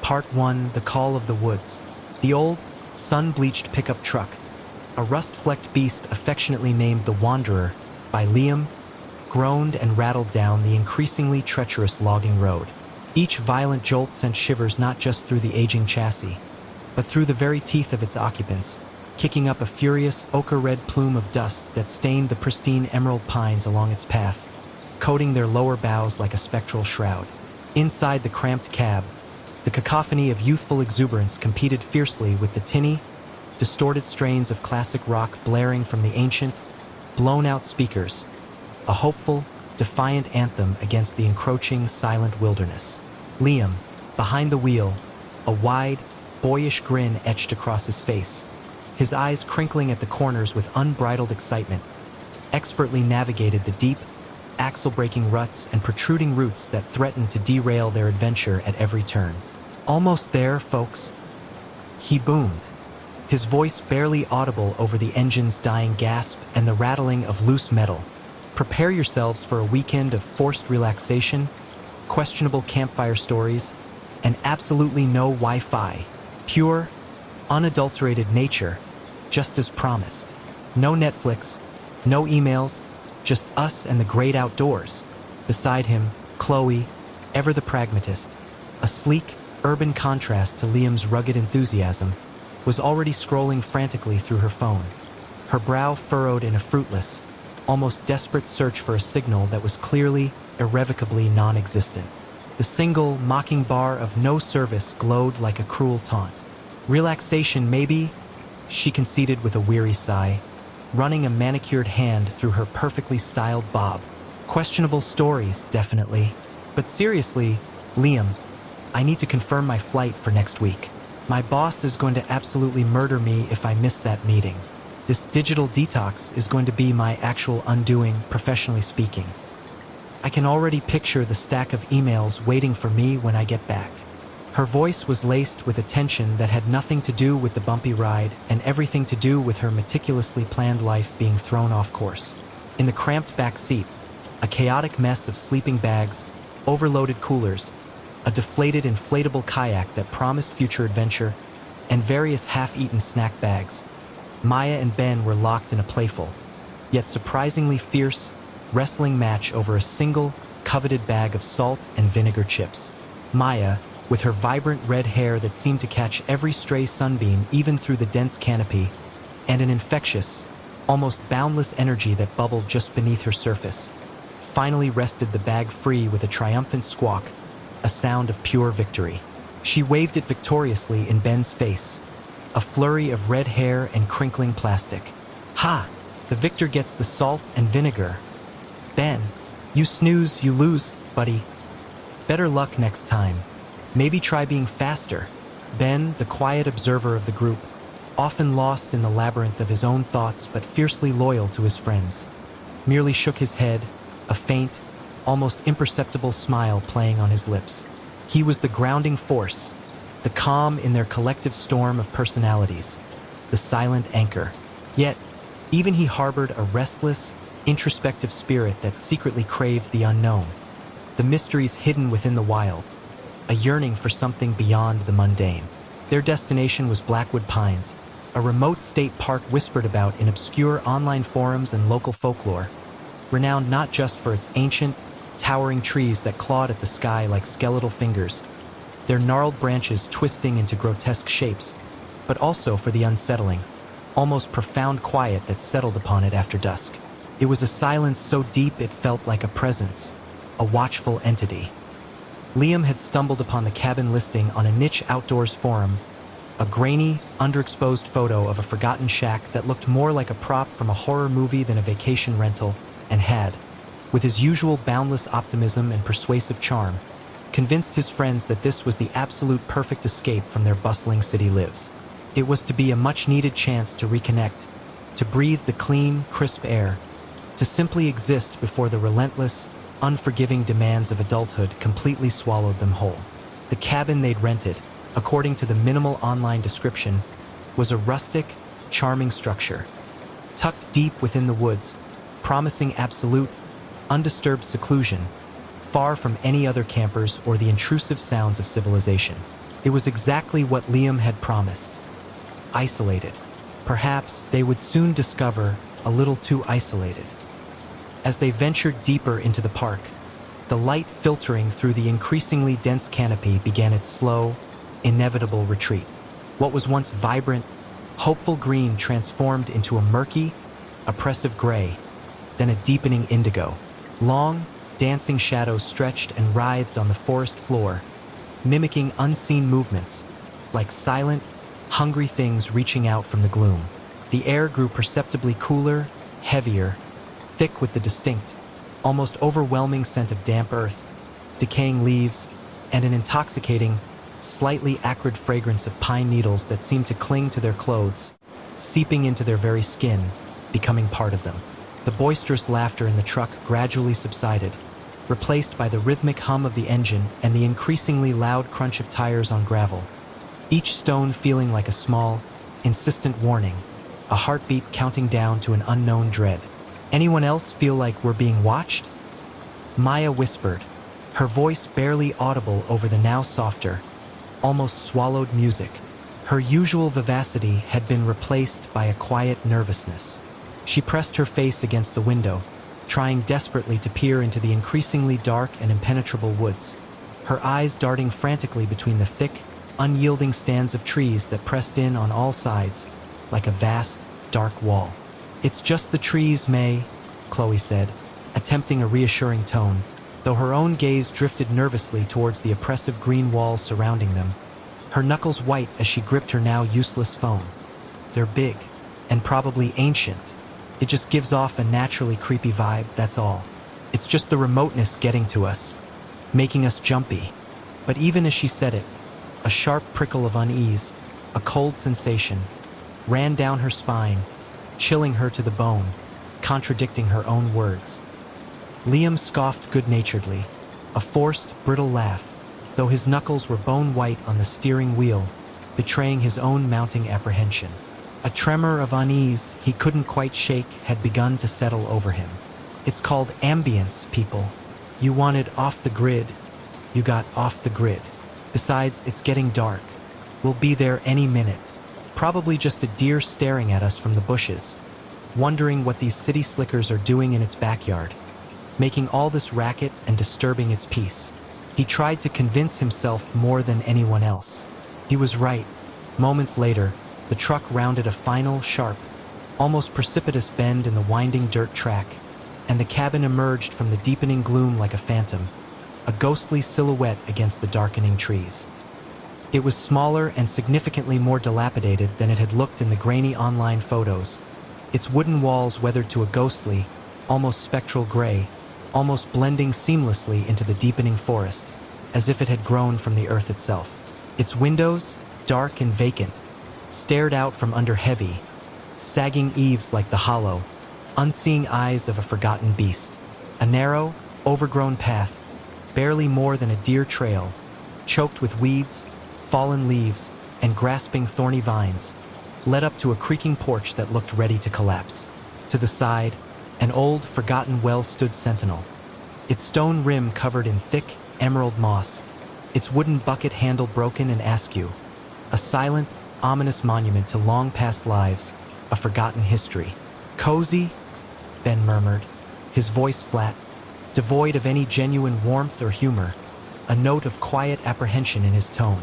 Part 1: The Call of the Woods. The old, sun-bleached pickup truck, a rust-flecked beast affectionately named the Wanderer by Liam, groaned and rattled down the increasingly treacherous logging road. Each violent jolt sent shivers not just through the aging chassis, but through the very teeth of its occupants, kicking up a furious ochre-red plume of dust that stained the pristine emerald pines along its path, coating their lower boughs like a spectral shroud. Inside the cramped cab, the cacophony of youthful exuberance competed fiercely with the tinny, distorted strains of classic rock blaring from the ancient, blown-out speakers, a hopeful, defiant anthem against the encroaching, silent wilderness. Liam, behind the wheel, a wide, boyish grin etched across his face, his eyes crinkling at the corners with unbridled excitement, expertly navigated the deep, axle-breaking ruts and protruding roots that threatened to derail their adventure at every turn. "Almost there, folks," he boomed, his voice barely audible over the engine's dying gasp and the rattling of loose metal. "Prepare yourselves for a weekend of forced relaxation, questionable campfire stories, and absolutely no Wi-Fi. Pure, unadulterated nature, just as promised. No Netflix, no emails, just us and the great outdoors." Beside him, Chloe, ever the pragmatist, a sleek, urban contrast to Liam's rugged enthusiasm, was already scrolling frantically through her phone, her brow furrowed in a fruitless, almost desperate search for a signal that was clearly, irrevocably non-existent. The single, mocking bar of no service glowed like a cruel taunt. "Relaxation, maybe," she conceded with a weary sigh, running a manicured hand through her perfectly styled bob. "Questionable stories, definitely. But seriously, Liam, I need to confirm my flight for next week. My boss is going to absolutely murder me if I miss that meeting. This digital detox is going to be my actual undoing, professionally speaking. I can already picture the stack of emails waiting for me when I get back." Her voice was laced with a tension that had nothing to do with the bumpy ride and everything to do with her meticulously planned life being thrown off course. In the cramped back seat, a chaotic mess of sleeping bags, overloaded coolers, a deflated inflatable kayak that promised future adventure, and various half-eaten snack bags, Maya and Ben were locked in a playful, yet surprisingly fierce, wrestling match over a single, coveted bag of salt and vinegar chips. Maya, with her vibrant red hair that seemed to catch every stray sunbeam even through the dense canopy, and an infectious, almost boundless energy that bubbled just beneath her surface, finally wrested the bag free with a triumphant squawk, a sound of pure victory. She waved it victoriously in Ben's face, a flurry of red hair and crinkling plastic. "Ha! The victor gets the salt and vinegar. Ben, you snooze, you lose, buddy. Better luck next time. Maybe try being faster." Ben, the quiet observer of the group, often lost in the labyrinth of his own thoughts but fiercely loyal to his friends, merely shook his head, a faint, almost imperceptible smile playing on his lips. He was the grounding force, the calm in their collective storm of personalities, the silent anchor. Yet, even he harbored a restless, introspective spirit that secretly craved the unknown, the mysteries hidden within the wild, a yearning for something beyond the mundane. Their destination was Blackwood Pines, a remote state park whispered about in obscure online forums and local folklore, renowned not just for its ancient, towering trees that clawed at the sky like skeletal fingers, their gnarled branches twisting into grotesque shapes, but also for the unsettling, almost profound quiet that settled upon it after dusk. It was a silence so deep it felt like a presence, a watchful entity. Liam had stumbled upon the cabin listing on a niche outdoors forum, a grainy, underexposed photo of a forgotten shack that looked more like a prop from a horror movie than a vacation rental, and had, with his usual boundless optimism and persuasive charm, convinced his friends that this was the absolute perfect escape from their bustling city lives. It was to be a much-needed chance to reconnect, to breathe the clean, crisp air, to simply exist before the relentless, unforgiving demands of adulthood completely swallowed them whole. The cabin they'd rented, according to the minimal online description, was a rustic, charming structure, tucked deep within the woods, promising absolute, undisturbed seclusion, far from any other campers or the intrusive sounds of civilization. It was exactly what Liam had promised. Isolated. Perhaps they would soon discover a little too isolated. As they ventured deeper into the park, the light filtering through the increasingly dense canopy began its slow, inevitable retreat. What was once vibrant, hopeful green transformed into a murky, oppressive gray, then a deepening indigo. Long, dancing shadows stretched and writhed on the forest floor, mimicking unseen movements, like silent, hungry things reaching out from the gloom. The air grew perceptibly cooler, heavier, thick with the distinct, almost overwhelming scent of damp earth, decaying leaves, and an intoxicating, slightly acrid fragrance of pine needles that seemed to cling to their clothes, seeping into their very skin, becoming part of them. The boisterous laughter in the truck gradually subsided, replaced by the rhythmic hum of the engine and the increasingly loud crunch of tires on gravel, each stone feeling like a small, insistent warning, a heartbeat counting down to an unknown dread. Anyone else feel like we're being watched? Maya whispered, her voice barely audible over the now softer, almost swallowed music. Her usual vivacity had been replaced by a quiet nervousness. She pressed her face against the window, trying desperately to peer into the increasingly dark and impenetrable woods, her eyes darting frantically between the thick, unyielding stands of trees that pressed in on all sides, like a vast, dark wall. "It's just the trees, May," Chloe said, attempting a reassuring tone, though her own gaze drifted nervously towards the oppressive green walls surrounding them, her knuckles white as she gripped her now useless phone. "They're big, and probably ancient. It just gives off a naturally creepy vibe, that's all. It's just the remoteness getting to us, making us jumpy." But even as she said it, a sharp prickle of unease, a cold sensation, ran down her spine, chilling her to the bone, contradicting her own words. Liam scoffed good-naturedly, a forced, brittle laugh, though his knuckles were bone-white on the steering wheel, betraying his own mounting apprehension. A tremor of unease he couldn't quite shake had begun to settle over him. "It's called ambience, people. You wanted off the grid. You got off the grid. Besides, it's getting dark. We'll be there any minute. Probably just a deer staring at us from the bushes, wondering what these city slickers are doing in its backyard, making all this racket and disturbing its peace." He tried to convince himself more than anyone else. He was right. Moments later, the truck rounded a final, sharp, almost precipitous bend in the winding dirt track, and the cabin emerged from the deepening gloom like a phantom, a ghostly silhouette against the darkening trees. It was smaller and significantly more dilapidated than it had looked in the grainy online photos, its wooden walls weathered to a ghostly, almost spectral gray, almost blending seamlessly into the deepening forest, as if it had grown from the earth itself. Its windows, dark and vacant, stared out from under heavy, sagging eaves like the hollow, unseeing eyes of a forgotten beast. A narrow, overgrown path, barely more than a deer trail, choked with weeds, fallen leaves, and grasping thorny vines, led up to a creaking porch that looked ready to collapse. To the side, an old, forgotten well stood sentinel, its stone rim covered in thick, emerald moss, its wooden bucket handle broken and askew, a silent, ominous monument to long-past lives, a forgotten history. "Cozy?" Ben murmured, his voice flat, devoid of any genuine warmth or humor, a note of quiet apprehension in his tone.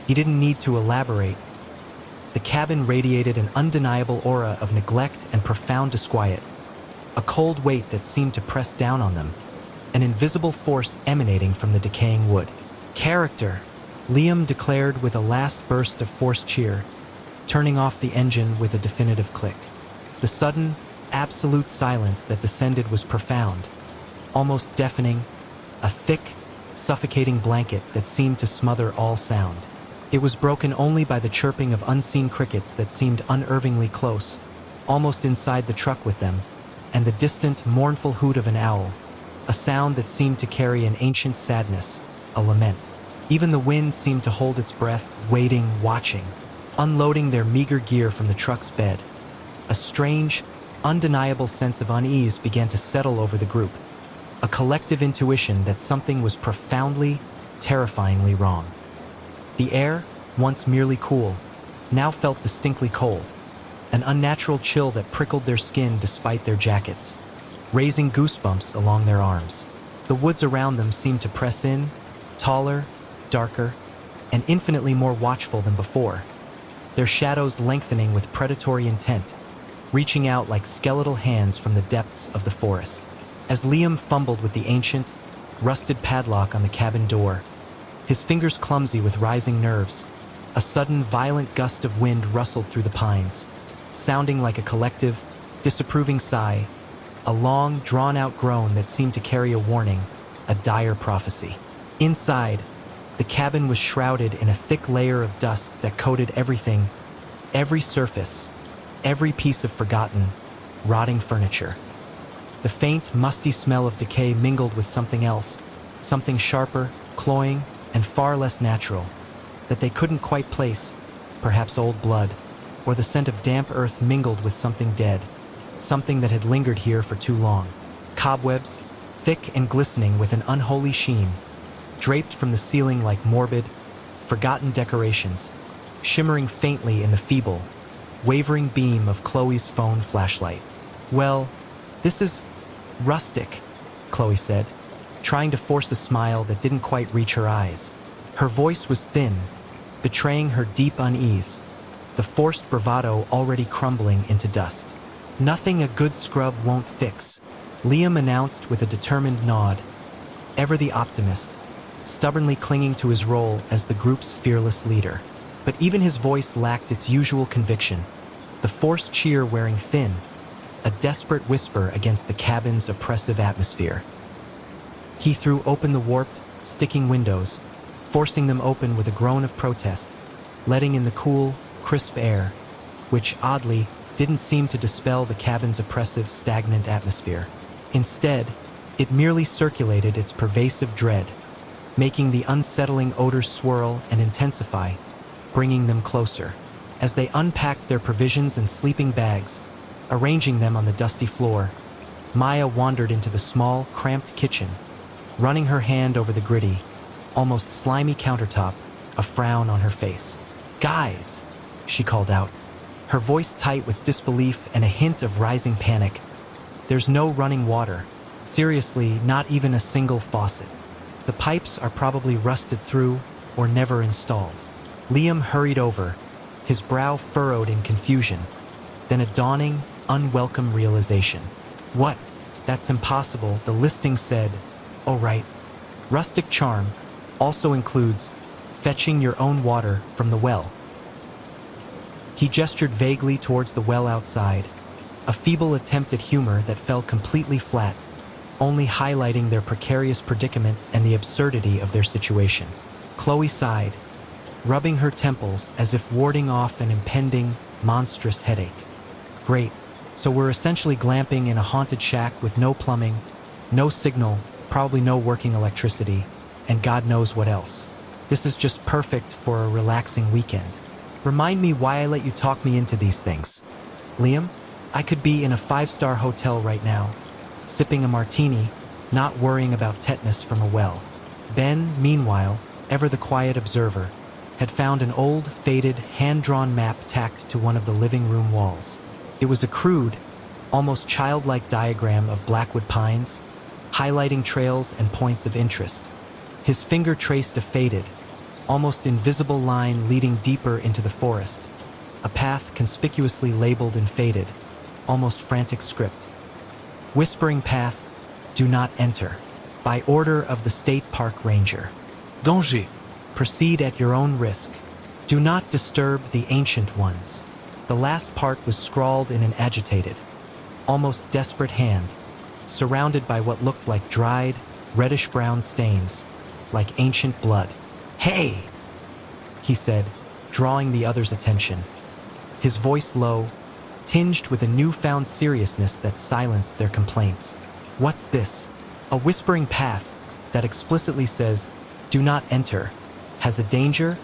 He didn't need to elaborate. The cabin radiated an undeniable aura of neglect and profound disquiet, a cold weight that seemed to press down on them, an invisible force emanating from the decaying wood. "Character," Liam declared with a last burst of forced cheer, turning off the engine with a definitive click. The sudden, absolute silence that descended was profound, almost deafening, a thick, suffocating blanket that seemed to smother all sound. It was broken only by the chirping of unseen crickets that seemed unervingly close, almost inside the truck with them, and the distant, mournful hoot of an owl, a sound that seemed to carry an ancient sadness, a lament. Even the wind seemed to hold its breath, waiting, watching, unloading their meager gear from the truck's bed. A strange, undeniable sense of unease began to settle over the group, a collective intuition that something was profoundly, terrifyingly wrong. The air, once merely cool, now felt distinctly cold, an unnatural chill that prickled their skin despite their jackets, raising goosebumps along their arms. The woods around them seemed to press in, taller, darker, and infinitely more watchful than before, their shadows lengthening with predatory intent, reaching out like skeletal hands from the depths of the forest. As Liam fumbled with the ancient, rusted padlock on the cabin door, his fingers clumsy with rising nerves, a sudden violent gust of wind rustled through the pines, sounding like a collective, disapproving sigh, a long, drawn-out groan that seemed to carry a warning, a dire prophecy. Inside, the cabin was shrouded in a thick layer of dust that coated everything, every surface, every piece of forgotten, rotting furniture. The faint, musty smell of decay mingled with something else, something sharper, cloying, and far less natural, that they couldn't quite place, perhaps old blood, or the scent of damp earth mingled with something dead, something that had lingered here for too long. Cobwebs, thick and glistening with an unholy sheen, draped from the ceiling like morbid, forgotten decorations, shimmering faintly in the feeble, wavering beam of Chloe's phone flashlight. "Well, this is rustic," Chloe said, trying to force a smile that didn't quite reach her eyes. Her voice was thin, betraying her deep unease, the forced bravado already crumbling into dust. "Nothing a good scrub won't fix," Liam announced with a determined nod, ever the optimist, stubbornly clinging to his role as the group's fearless leader. But even his voice lacked its usual conviction, the forced cheer wearing thin, a desperate whisper against the cabin's oppressive atmosphere. He threw open the warped, sticking windows, forcing them open with a groan of protest, letting in the cool, crisp air, which, oddly, didn't seem to dispel the cabin's oppressive, stagnant atmosphere. Instead, it merely circulated its pervasive dread, making the unsettling odors swirl and intensify, bringing them closer. As they unpacked their provisions and sleeping bags, arranging them on the dusty floor, Maya wandered into the small, cramped kitchen, running her hand over the gritty, almost slimy countertop, a frown on her face. "Guys," she called out, her voice tight with disbelief and a hint of rising panic. "There's no running water. Seriously, not even a single faucet. The pipes are probably rusted through or never installed." Liam hurried over, his brow furrowed in confusion, then a dawning, unwelcome realization. "What? That's impossible," the listing said. "Oh right. Rustic charm also includes fetching your own water from the well." He gestured vaguely towards the well outside, a feeble attempt at humor that fell completely flat, only highlighting their precarious predicament and the absurdity of their situation. Chloe sighed, rubbing her temples as if warding off an impending, monstrous headache. "Great, so we're essentially glamping in a haunted shack with no plumbing, no signal, probably no working electricity, and God knows what else. This is just perfect for a relaxing weekend. Remind me why I let you talk me into these things. Liam, I could be in a 5-star hotel right now, sipping a martini, not worrying about tetanus from a well." Ben, meanwhile, ever the quiet observer, had found an old, faded, hand-drawn map tacked to one of the living room walls. It was a crude, almost childlike diagram of Blackwood pines, highlighting trails and points of interest. His finger traced a faded, almost invisible line leading deeper into the forest, a path conspicuously labeled in faded, almost frantic script. "Whispering Path, do not enter. By order of the State Park Ranger. Danger. Proceed at your own risk. Do not disturb the ancient ones." The last part was scrawled in an agitated, almost desperate hand, surrounded by what looked like dried, reddish-brown stains, like ancient blood. "Hey!" he said, drawing the others' attention, his voice low, tinged with a newfound seriousness that silenced their complaints. "What's this? A whispering path that explicitly says, 'Do not enter,' has a danger,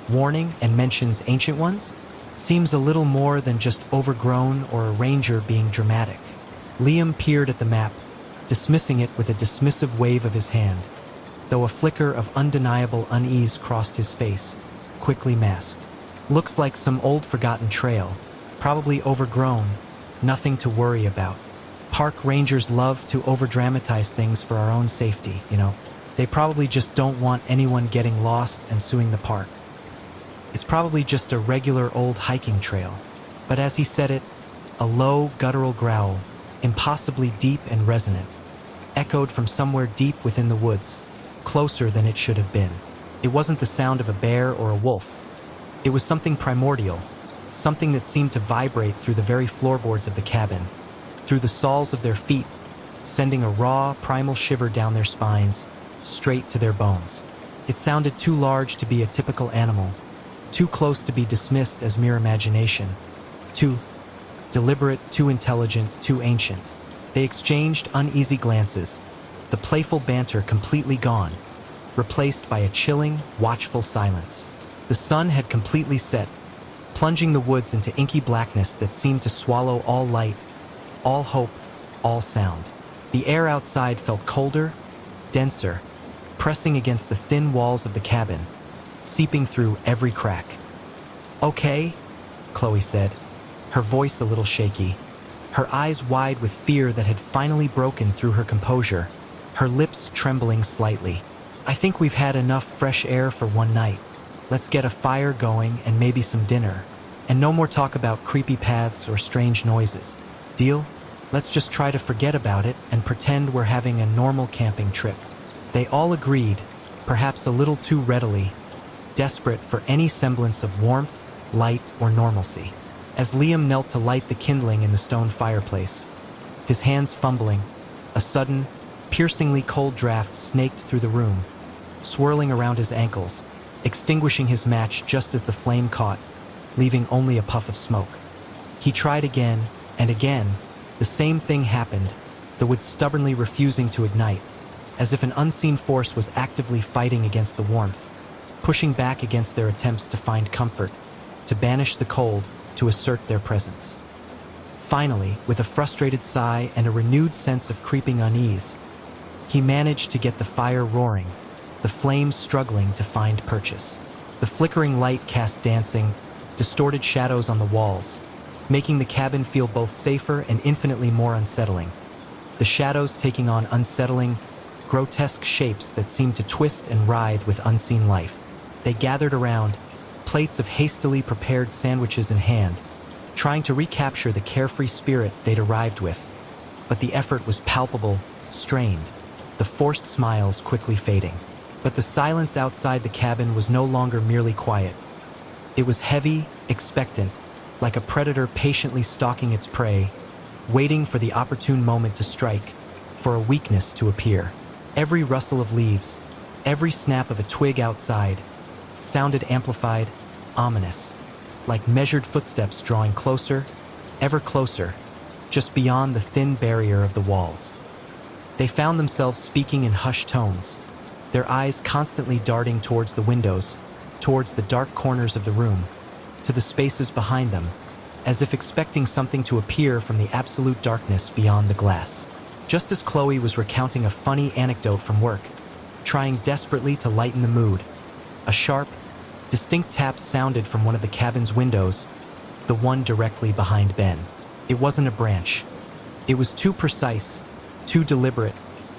warning, and mentions ancient ones? Seems a little more than just overgrown or a ranger being dramatic." Liam peered at the map, dismissing it with a dismissive wave of his hand, though a flicker of undeniable unease crossed his face. quickly masked. Looks like some old forgotten trail, probably overgrown, nothing to worry about. Park rangers love to overdramatize things for our own safety, you know. They probably just don't want anyone getting lost and suing the park. It's probably just a regular old hiking trail. But as he said it, a low, guttural growl, impossibly deep and resonant, echoed from somewhere deep within the woods, closer than it should have been. It wasn't the sound of a bear or a wolf. It was something primordial, something that seemed to vibrate through the very floorboards of the cabin, through the soles of their feet, sending a raw, primal shiver down their spines, straight to their bones. It sounded too large to be a typical animal, too close to be dismissed as mere imagination, too deliberate, too intelligent, too ancient. They exchanged uneasy glances, the playful banter completely gone, replaced by a chilling, watchful silence. The sun had completely set, plunging the woods into inky blackness that seemed to swallow all light, all hope, all sound. The air outside felt colder, denser, pressing against the thin walls of the cabin, seeping through every crack. "Okay," Chloe said, her voice a little shaky, her eyes wide with fear that had finally broken through her composure, her lips trembling slightly. "I think we've had enough fresh air for one night. Let's get a fire going and maybe some dinner. And no more talk about creepy paths or strange noises. Deal? Let's just try to forget about it and pretend we're having a normal camping trip." They all agreed, perhaps a little too readily, desperate for any semblance of warmth, light, or normalcy. As Liam knelt to light the kindling in the stone fireplace, his hands fumbling, a sudden, piercingly cold draft snaked through the room, swirling around his ankles, extinguishing his match just as the flame caught, leaving only a puff of smoke. He tried again, and again, the same thing happened, the wood stubbornly refusing to ignite, as if an unseen force was actively fighting against the warmth, pushing back against their attempts to find comfort, to banish the cold, to assert their presence. Finally, with a frustrated sigh and a renewed sense of creeping unease, he managed to get the fire roaring, the flames struggling to find purchase. The flickering light cast dancing, distorted shadows on the walls, making the cabin feel both safer and infinitely more unsettling. The shadows taking on unsettling, grotesque shapes that seemed to twist and writhe with unseen life. They gathered around, plates of hastily prepared sandwiches in hand, trying to recapture the carefree spirit they'd arrived with. But the effort was palpable, strained, the forced smiles quickly fading. But the silence outside the cabin was no longer merely quiet. It was heavy, expectant, like a predator patiently stalking its prey, waiting for the opportune moment to strike, for a weakness to appear. Every rustle of leaves, every snap of a twig outside, sounded amplified, ominous, like measured footsteps drawing closer, ever closer, just beyond the thin barrier of the walls. They found themselves speaking in hushed tones, their eyes constantly darting towards the windows, towards the dark corners of the room, to the spaces behind them, as if expecting something to appear from the absolute darkness beyond the glass. Just as Chloe was recounting a funny anecdote from work, trying desperately to lighten the mood, a sharp, distinct tap sounded from one of the cabin's windows, the one directly behind Ben. It wasn't a branch. It was too precise, too deliberate,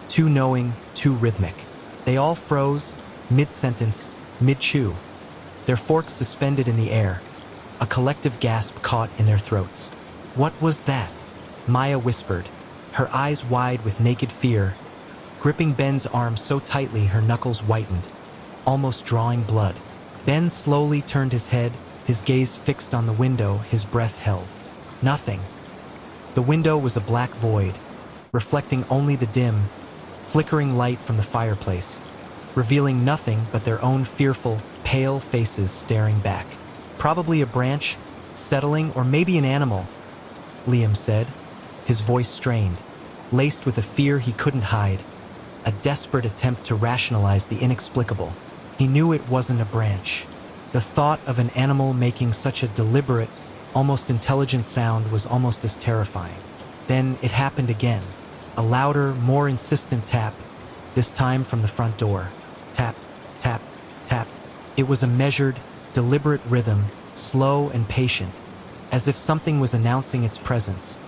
too knowing, too rhythmic. They all froze, mid-sentence, mid-chew, their forks suspended in the air, a collective gasp caught in their throats. "What was that?" Maya whispered, her eyes wide with naked fear, gripping Ben's arm so tightly her knuckles whitened, almost drawing blood. Ben slowly turned his head, his gaze fixed on the window, his breath held. Nothing. The window was a black void, reflecting only the dim, flickering light from the fireplace, revealing nothing but their own fearful, pale faces staring back. "Probably a branch, settling, or maybe an animal," Liam said, his voice strained, laced with a fear he couldn't hide, a desperate attempt to rationalize the inexplicable. He knew it wasn't a branch. The thought of an animal making such a deliberate, almost intelligent sound was almost as terrifying. Then it happened again. A louder, more insistent tap, this time from the front door. Tap, tap, tap. It was a measured, deliberate rhythm, slow and patient, as if something was announcing its presence,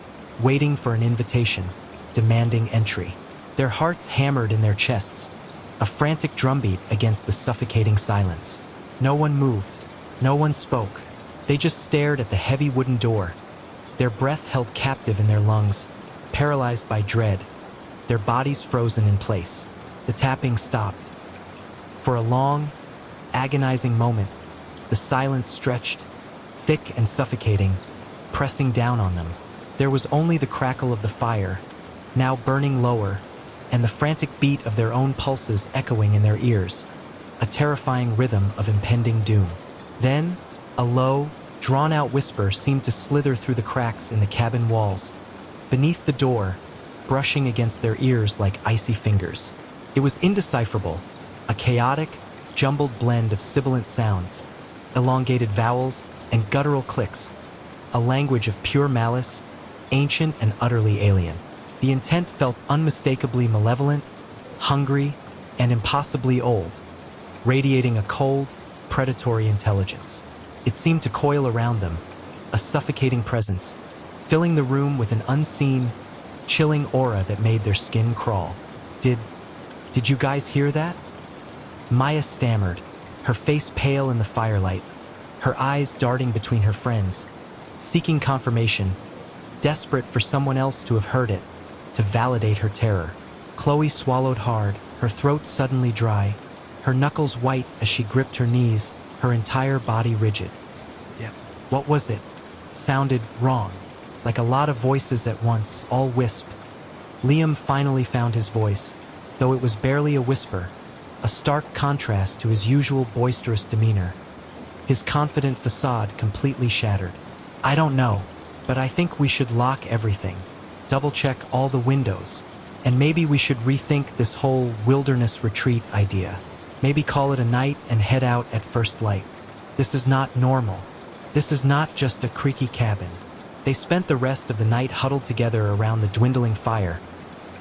waiting for an invitation, demanding entry. Their hearts hammered in their chests, a frantic drumbeat against the suffocating silence. No one moved, no one spoke. They just stared at the heavy wooden door, their breath held captive in their lungs, paralyzed by dread, their bodies frozen in place. The tapping stopped. For a long, agonizing moment, the silence stretched, thick and suffocating, pressing down on them. There was only the crackle of the fire, now burning lower, and the frantic beat of their own pulses echoing in their ears, a terrifying rhythm of impending doom. Then, a low, drawn-out whisper seemed to slither through the cracks in the cabin walls, beneath the door, brushing against their ears like icy fingers. It was indecipherable, a chaotic, jumbled blend of sibilant sounds, elongated vowels, and guttural clicks, a language of pure malice, ancient and utterly alien. The intent felt unmistakably malevolent, hungry, and impossibly old, radiating a cold, predatory intelligence. It seemed to coil around them, a suffocating presence, filling the room with an unseen, chilling aura that made their skin crawl. Did you guys hear that? Maya stammered, her face pale in the firelight, her eyes darting between her friends, seeking confirmation, desperate for someone else to have heard it, to validate her terror. Chloe swallowed hard, her throat suddenly dry, her knuckles white as she gripped her knees, her entire body rigid. Yeah. What was it? Sounded wrong, like a lot of voices at once, all wisp. Liam finally found his voice, though it was barely a whisper, a stark contrast to his usual boisterous demeanor. His confident facade completely shattered. I don't know, but I think we should lock everything, double-check all the windows, and maybe we should rethink this whole wilderness retreat idea. Maybe call it a night and head out at first light. This is not normal. This is not just a creaky cabin. They spent the rest of the night huddled together around the dwindling fire,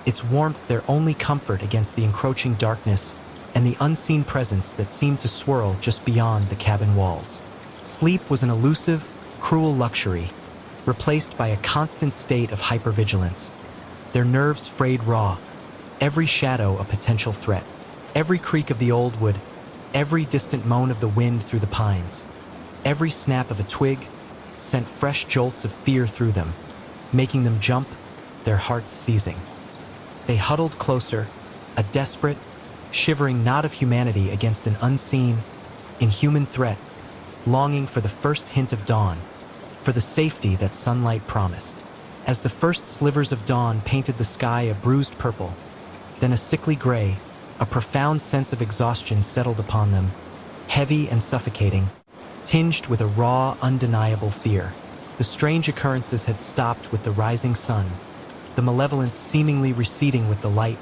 its warmth their only comfort against the encroaching darkness and the unseen presence that seemed to swirl just beyond the cabin walls. Sleep was an elusive, cruel luxury, replaced by a constant state of hypervigilance. Their nerves frayed raw, every shadow a potential threat, every creak of the old wood, every distant moan of the wind through the pines, every snap of a twig sent fresh jolts of fear through them, making them jump, their hearts seizing. They huddled closer, a desperate, shivering knot of humanity against an unseen, inhuman threat, longing for the first hint of dawn, for the safety that sunlight promised. As the first slivers of dawn painted the sky a bruised purple, then a sickly gray, a profound sense of exhaustion settled upon them, heavy and suffocating, tinged with a raw, undeniable fear. The strange occurrences had stopped with the rising sun, the malevolence seemingly receding with the light,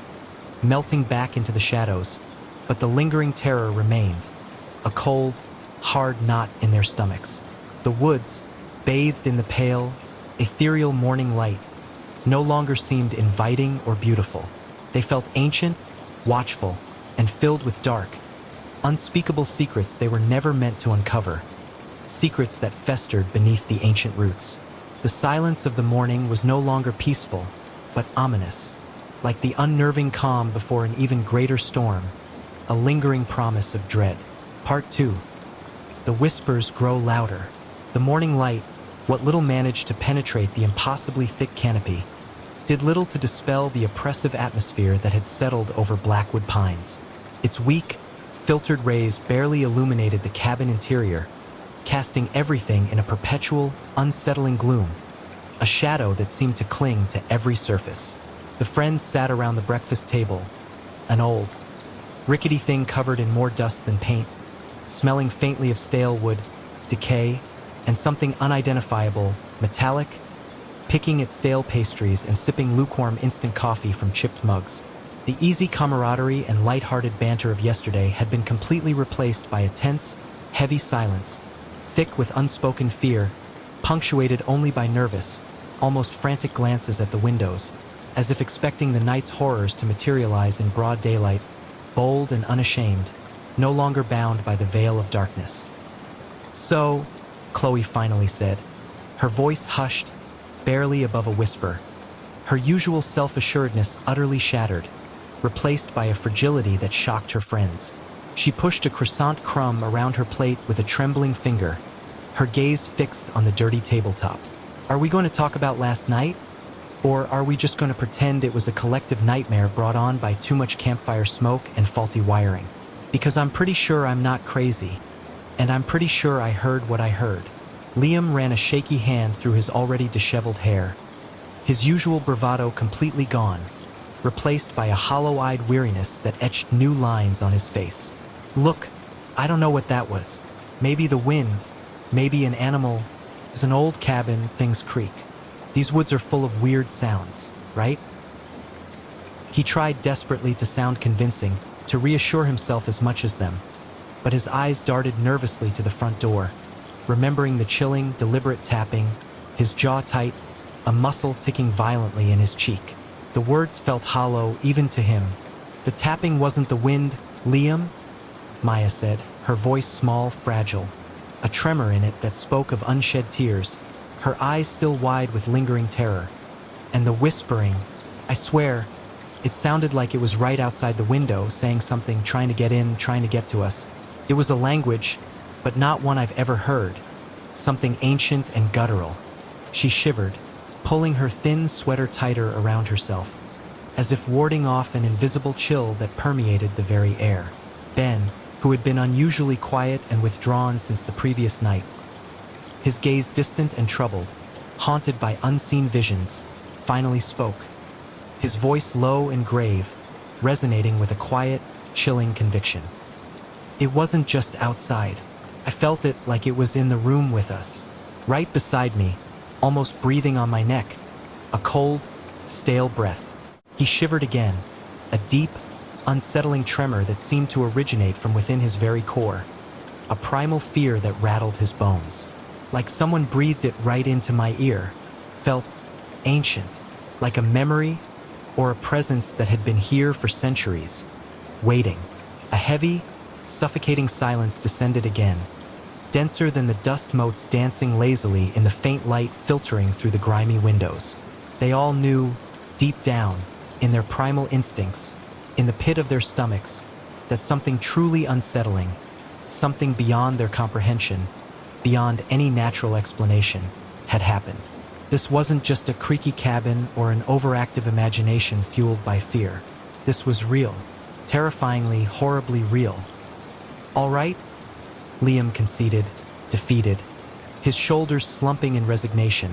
melting back into the shadows, but the lingering terror remained, a cold, hard knot in their stomachs. The woods, bathed in the pale, ethereal morning light, no longer seemed inviting or beautiful. They felt ancient, watchful, and filled with dark, unspeakable secrets they were never meant to uncover, secrets that festered beneath the ancient roots. The silence of the morning was no longer peaceful, but ominous, like the unnerving calm before an even greater storm, a lingering promise of dread. Part 2. The whispers grow louder. The morning light, what little managed to penetrate the impossibly thick canopy, did little to dispel the oppressive atmosphere that had settled over Blackwood Pines. Its weak, filtered rays barely illuminated the cabin interior, casting everything in a perpetual, unsettling gloom, a shadow that seemed to cling to every surface. The friends sat around the breakfast table, an old, rickety thing covered in more dust than paint, smelling faintly of stale wood, decay, and something unidentifiable, metallic, picking at stale pastries and sipping lukewarm instant coffee from chipped mugs. The easy camaraderie and light-hearted banter of yesterday had been completely replaced by a tense, heavy silence, thick with unspoken fear, punctuated only by nervous, almost frantic glances at the windows, as if expecting the night's horrors to materialize in broad daylight, bold and unashamed, no longer bound by the veil of darkness. So, Chloe finally said, her voice hushed, barely above a whisper. Her usual self-assuredness utterly shattered, replaced by a fragility that shocked her friends. She pushed a croissant crumb around her plate with a trembling finger, her gaze fixed on the dirty tabletop. Are we going to talk about last night? Or are we just going to pretend it was a collective nightmare brought on by too much campfire smoke and faulty wiring? Because I'm pretty sure I'm not crazy, and I'm pretty sure I heard what I heard. Liam ran a shaky hand through his already disheveled hair, his usual bravado completely gone, replaced by a hollow-eyed weariness that etched new lines on his face. Look, I don't know what that was. Maybe the wind, maybe an animal. It's an old cabin, things creak. These woods are full of weird sounds, right? He tried desperately to sound convincing, to reassure himself as much as them, but his eyes darted nervously to the front door, remembering the chilling, deliberate tapping, his jaw tight, a muscle ticking violently in his cheek. The words felt hollow even to him. The tapping wasn't the wind, Liam, Maya said, her voice small, fragile, a tremor in it that spoke of unshed tears, her eyes still wide with lingering terror. And the whispering, I swear, it sounded like it was right outside the window, saying something, trying to get in, trying to get to us. It was a language, but not one I've ever heard. Something ancient and guttural. She shivered, pulling her thin sweater tighter around herself, as if warding off an invisible chill that permeated the very air. Ben, who had been unusually quiet and withdrawn since the previous night, his gaze distant and troubled, haunted by unseen visions, finally spoke, his voice low and grave, resonating with a quiet, chilling conviction. It wasn't just outside. I felt it like it was in the room with us, right beside me, almost breathing on my neck, a cold, stale breath. He shivered again, a deep, unsettling tremor that seemed to originate from within his very core, a primal fear that rattled his bones. Like someone breathed it right into my ear, felt ancient, like a memory or a presence that had been here for centuries, waiting. A heavy, suffocating silence descended again, denser than the dust motes dancing lazily in the faint light filtering through the grimy windows. They all knew, deep down, in their primal instincts, in the pit of their stomachs, that something truly unsettling, something beyond their comprehension, beyond any natural explanation, had happened. This wasn't just a creaky cabin or an overactive imagination fueled by fear. This was real, terrifyingly, horribly real. All right, Liam conceded, defeated, his shoulders slumping in resignation,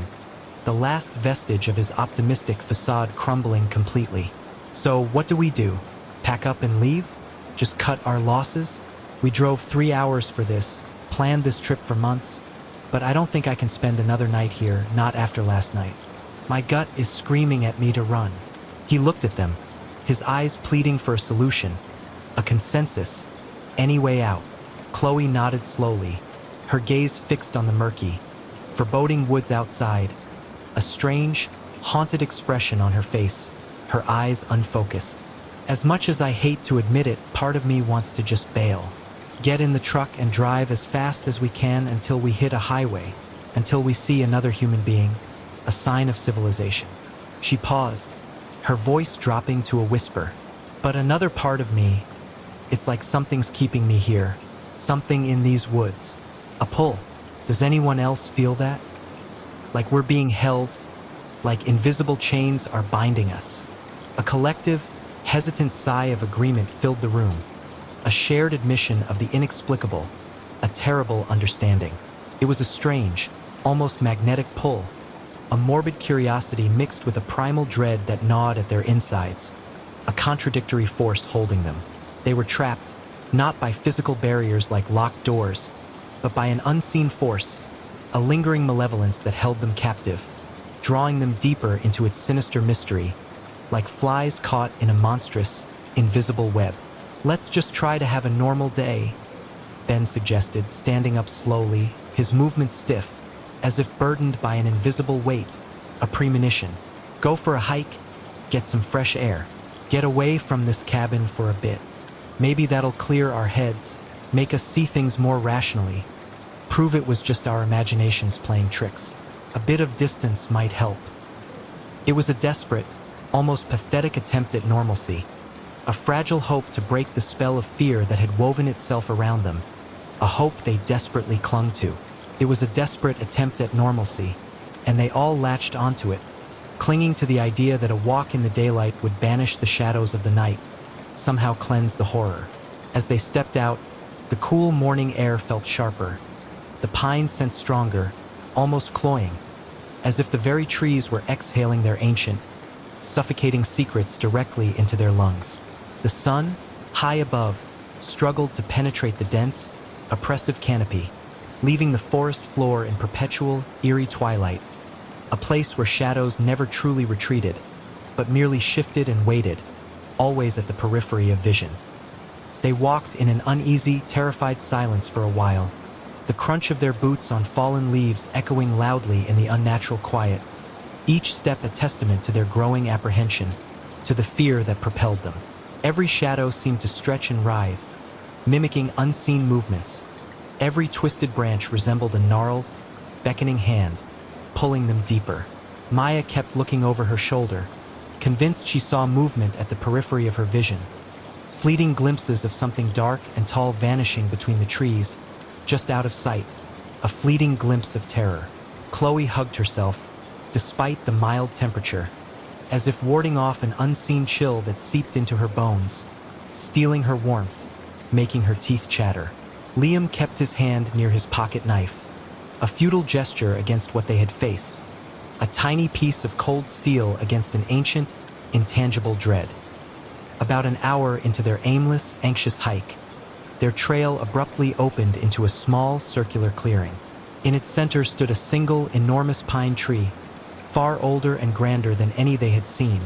the last vestige of his optimistic facade crumbling completely. So what do we do? Pack up and leave? Just cut our losses? We drove 3 hours for this, planned this trip for months, but I don't think I can spend another night here, not after last night. My gut is screaming at me to run. He looked at them, his eyes pleading for a solution, a consensus, any way out. Chloe nodded slowly, her gaze fixed on the murky, foreboding woods outside, a strange, haunted expression on her face, her eyes unfocused. As much as I hate to admit it, part of me wants to just bail. Get in the truck and drive as fast as we can until we hit a highway, until we see another human being, a sign of civilization. She paused, her voice dropping to a whisper. But another part of me, it's like something's keeping me here, something in these woods. A pull. Does anyone else feel that? Like we're being held, like invisible chains are binding us. A collective, hesitant sigh of agreement filled the room. A shared admission of the inexplicable, a terrible understanding. It was a strange, almost magnetic pull, a morbid curiosity mixed with a primal dread that gnawed at their insides, a contradictory force holding them. They were trapped, not by physical barriers like locked doors, but by an unseen force, a lingering malevolence that held them captive, drawing them deeper into its sinister mystery, like flies caught in a monstrous, invisible web. Let's just try to have a normal day, Ben suggested, standing up slowly, his movements stiff, as if burdened by an invisible weight, a premonition. Go for a hike, get some fresh air, get away from this cabin for a bit. Maybe that'll clear our heads, make us see things more rationally. Prove it was just our imaginations playing tricks. A bit of distance might help. It was a desperate, almost pathetic attempt at normalcy, a fragile hope to break the spell of fear that had woven itself around them, a hope they desperately clung to. It was a desperate attempt at normalcy, and they all latched onto it, clinging to the idea that a walk in the daylight would banish the shadows of the night, somehow cleanse the horror. As they stepped out, the cool morning air felt sharper. The pines sensed stronger, almost cloying, as if the very trees were exhaling their ancient, suffocating secrets directly into their lungs. The sun, high above, struggled to penetrate the dense, oppressive canopy, leaving the forest floor in perpetual, eerie twilight, a place where shadows never truly retreated, but merely shifted and waited, always at the periphery of vision. They walked in an uneasy, terrified silence for a while, the crunch of their boots on fallen leaves echoing loudly in the unnatural quiet, each step a testament to their growing apprehension, to the fear that propelled them. Every shadow seemed to stretch and writhe, mimicking unseen movements. Every twisted branch resembled a gnarled, beckoning hand, pulling them deeper. Maya kept looking over her shoulder, convinced she saw movement at the periphery of her vision, fleeting glimpses of something dark and tall vanishing between the trees, just out of sight, a fleeting glimpse of terror. Chloe hugged herself, despite the mild temperature, as if warding off an unseen chill that seeped into her bones, stealing her warmth, making her teeth chatter. Liam kept his hand near his pocket knife, a futile gesture against what they had faced, a tiny piece of cold steel against an ancient, intangible dread. About an hour into their aimless, anxious hike, their trail abruptly opened into a small, circular clearing. In its center stood a single, enormous pine tree, far older and grander than any they had seen,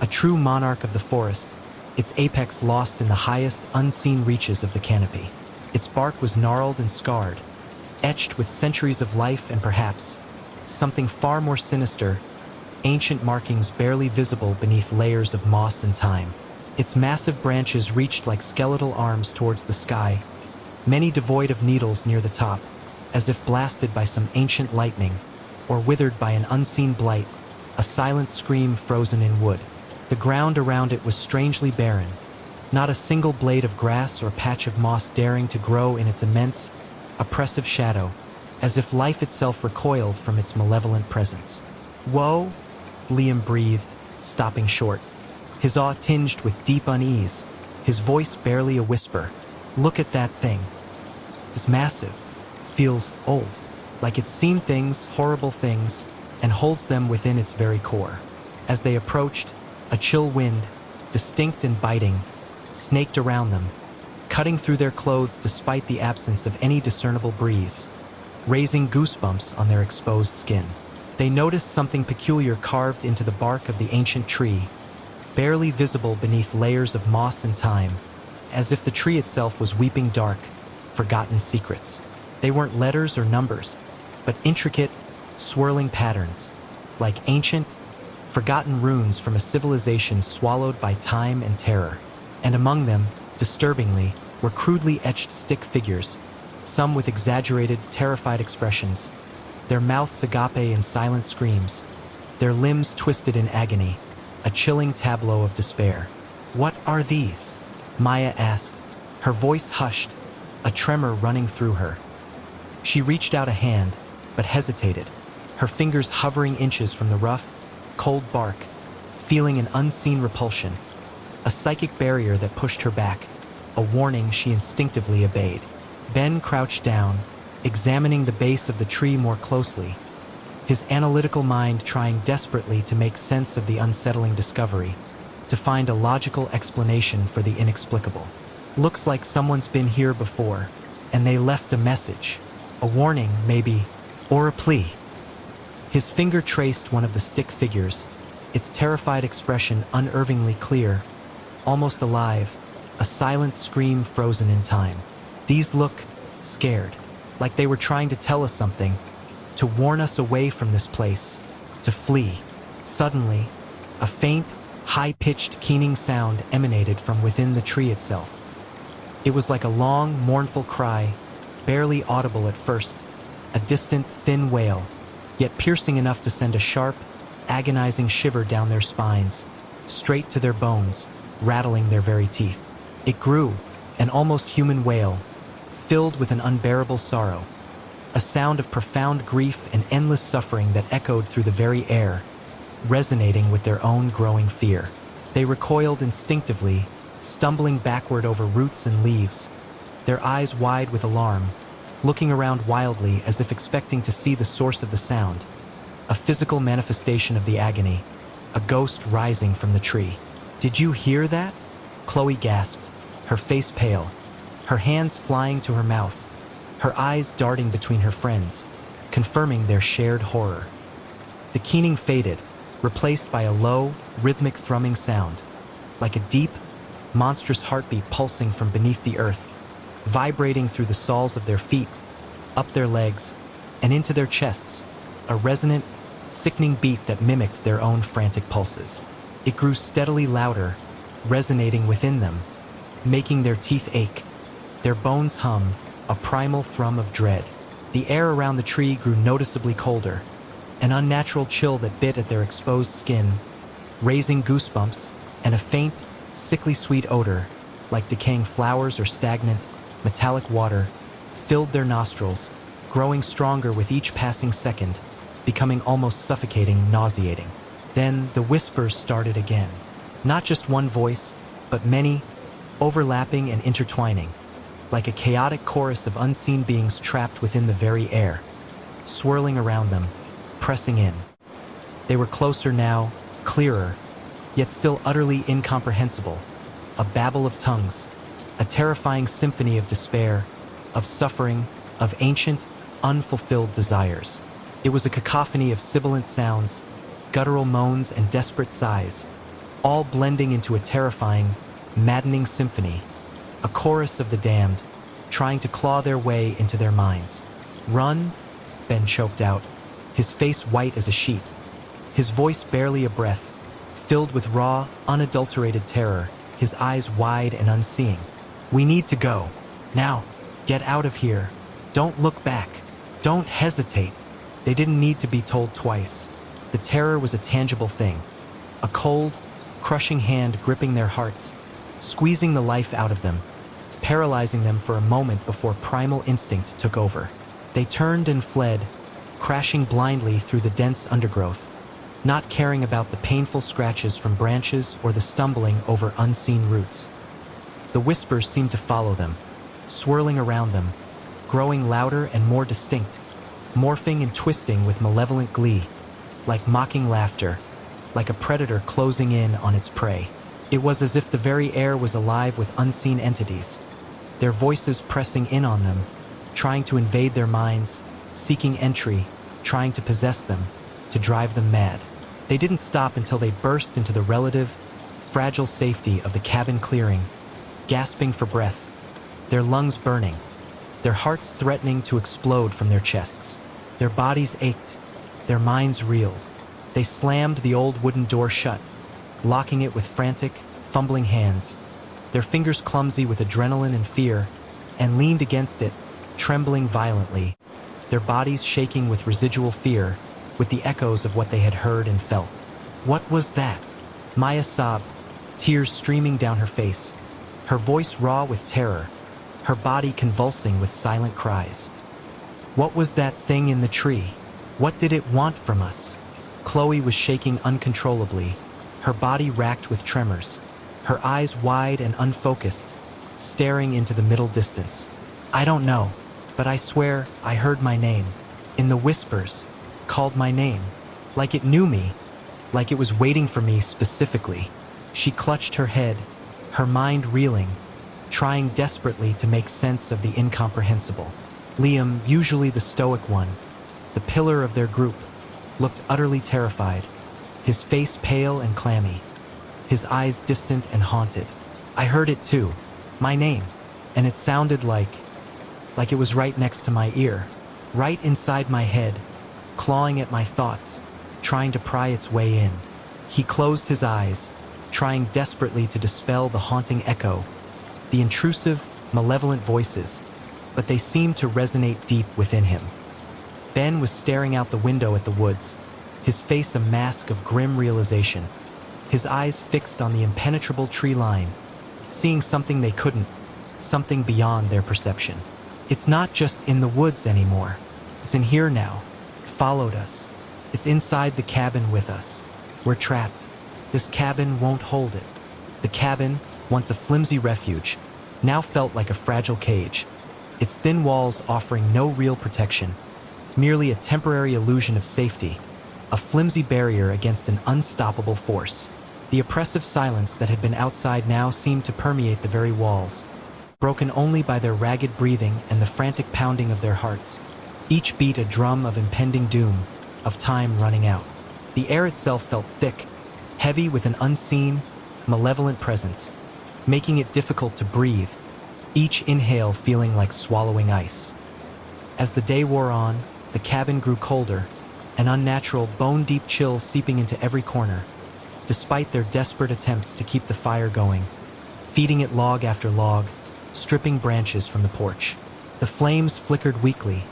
a true monarch of the forest, its apex lost in the highest, unseen reaches of the canopy. Its bark was gnarled and scarred, etched with centuries of life and perhaps something far more sinister, ancient markings barely visible beneath layers of moss and thyme. Its massive branches reached like skeletal arms towards the sky, many devoid of needles near the top, as if blasted by some ancient lightning, or withered by an unseen blight, a silent scream frozen in wood. The ground around it was strangely barren, not a single blade of grass or patch of moss daring to grow in its immense, oppressive shadow, as if life itself recoiled from its malevolent presence. "Whoa," Liam breathed, stopping short, his awe tinged with deep unease, his voice barely a whisper. "Look at that thing. It's massive, feels old, like it's seen things, horrible things, and holds them within its very core." As they approached, a chill wind, distinct and biting, snaked around them, cutting through their clothes despite the absence of any discernible breeze, raising goosebumps on their exposed skin. They noticed something peculiar carved into the bark of the ancient tree, barely visible beneath layers of moss and thyme, as if the tree itself was weeping dark, forgotten secrets. They weren't letters or numbers, but intricate, swirling patterns, like ancient, forgotten runes from a civilization swallowed by time and terror. And among them, disturbingly, were crudely etched stick figures, some with exaggerated, terrified expressions, their mouths agape in silent screams, their limbs twisted in agony, a chilling tableau of despair. "What are these?" Maya asked, her voice hushed, a tremor running through her. She reached out a hand, but hesitated, her fingers hovering inches from the rough, cold bark, feeling an unseen repulsion, a psychic barrier that pushed her back, a warning she instinctively obeyed. Ben crouched down, examining the base of the tree more closely, his analytical mind trying desperately to make sense of the unsettling discovery, to find a logical explanation for the inexplicable. "Looks like someone's been here before, and they left a message, a warning, maybe, or a plea." His finger traced one of the stick figures, its terrified expression unervingly clear, almost alive, a silent scream frozen in time. "These look scared, like they were trying to tell us something, to warn us away from this place, to flee." Suddenly, a faint, high-pitched, keening sound emanated from within the tree itself. It was like a long, mournful cry, barely audible at first, a distant, thin wail, yet piercing enough to send a sharp, agonizing shiver down their spines, straight to their bones, rattling their very teeth. It grew, an almost human wail, filled with an unbearable sorrow, a sound of profound grief and endless suffering that echoed through the very air, resonating with their own growing fear. They recoiled instinctively, stumbling backward over roots and leaves, their eyes wide with alarm, looking around wildly as if expecting to see the source of the sound, a physical manifestation of the agony, a ghost rising from the tree. "Did you hear that?" Chloe gasped, her face pale, her hands flying to her mouth, her eyes darting between her friends, confirming their shared horror. The keening faded, replaced by a low, rhythmic thrumming sound, like a deep, monstrous heartbeat pulsing from beneath the earth, vibrating through the soles of their feet, up their legs, and into their chests, a resonant, sickening beat that mimicked their own frantic pulses. It grew steadily louder, resonating within them, making their teeth ache, their bones hum, a primal thrum of dread. The air around the tree grew noticeably colder, an unnatural chill that bit at their exposed skin, raising goosebumps, and a faint, sickly sweet odor, like decaying flowers or stagnant, metallic water, filled their nostrils, growing stronger with each passing second, becoming almost suffocating, nauseating. Then the whispers started again. Not just one voice, but many, overlapping and intertwining, like a chaotic chorus of unseen beings trapped within the very air, swirling around them, pressing in. They were closer now, clearer, yet still utterly incomprehensible, a babble of tongues, a terrifying symphony of despair, of suffering, of ancient, unfulfilled desires. It was a cacophony of sibilant sounds, guttural moans and desperate sighs, all blending into a terrifying, maddening symphony, a chorus of the damned, trying to claw their way into their minds. "Run," Ben choked out, his face white as a sheet, his voice barely a breath, filled with raw, unadulterated terror, his eyes wide and unseeing. "We need to go. Now, get out of here. Don't look back. Don't hesitate." They didn't need to be told twice. The terror was a tangible thing, a cold, crushing hand gripping their hearts, squeezing the life out of them, paralyzing them for a moment before primal instinct took over. They turned and fled, crashing blindly through the dense undergrowth, not caring about the painful scratches from branches or the stumbling over unseen roots. The whispers seemed to follow them, swirling around them, growing louder and more distinct, morphing and twisting with malevolent glee, like mocking laughter, like a predator closing in on its prey. It was as if the very air was alive with unseen entities, their voices pressing in on them, trying to invade their minds, seeking entry, trying to possess them, to drive them mad. They didn't stop until they burst into the relative, fragile safety of the cabin clearing, gasping for breath, their lungs burning, their hearts threatening to explode from their chests. Their bodies ached, their minds reeled. They slammed the old wooden door shut, locking it with frantic, fumbling hands, their fingers clumsy with adrenaline and fear, and leaned against it, trembling violently, their bodies shaking with residual fear, with the echoes of what they had heard and felt. "What was that?" Maya sobbed, tears streaming down her face, her voice raw with terror, her body convulsing with silent cries. "What was that thing in the tree? What did it want from us?" Chloe was shaking uncontrollably, her body racked with tremors, her eyes wide and unfocused, staring into the middle distance. "I don't know, but I swear I heard my name, in the whispers, called my name, like it knew me, like it was waiting for me specifically." She clutched her head, her mind reeling, trying desperately to make sense of the incomprehensible. Liam, usually the stoic one, the pillar of their group, looked utterly terrified, his face pale and clammy, his eyes distant and haunted. "I heard it too, my name, and it sounded like it was right next to my ear, right inside my head, clawing at my thoughts, trying to pry its way in." He closed his eyes, trying desperately to dispel the haunting echo, the intrusive, malevolent voices, but they seemed to resonate deep within him. Ben was staring out the window at the woods, his face a mask of grim realization, his eyes fixed on the impenetrable tree line, seeing something they couldn't, something beyond their perception. It's not just in the woods anymore. It's in here now. It followed us. It's inside the cabin with us. We're trapped. This cabin won't hold it. The cabin, once a flimsy refuge, now felt like a fragile cage, its thin walls offering no real protection, merely a temporary illusion of safety, a flimsy barrier against an unstoppable force. The oppressive silence that had been outside now seemed to permeate the very walls, broken only by their ragged breathing and the frantic pounding of their hearts, each beat a drum of impending doom, of time running out. The air itself felt thick, heavy with an unseen, malevolent presence, making it difficult to breathe, each inhale feeling like swallowing ice. As the day wore on, the cabin grew colder, an unnatural, bone-deep chill seeping into every corner, despite their desperate attempts to keep the fire going, feeding it log after log, stripping branches from the porch. The flames flickered weakly,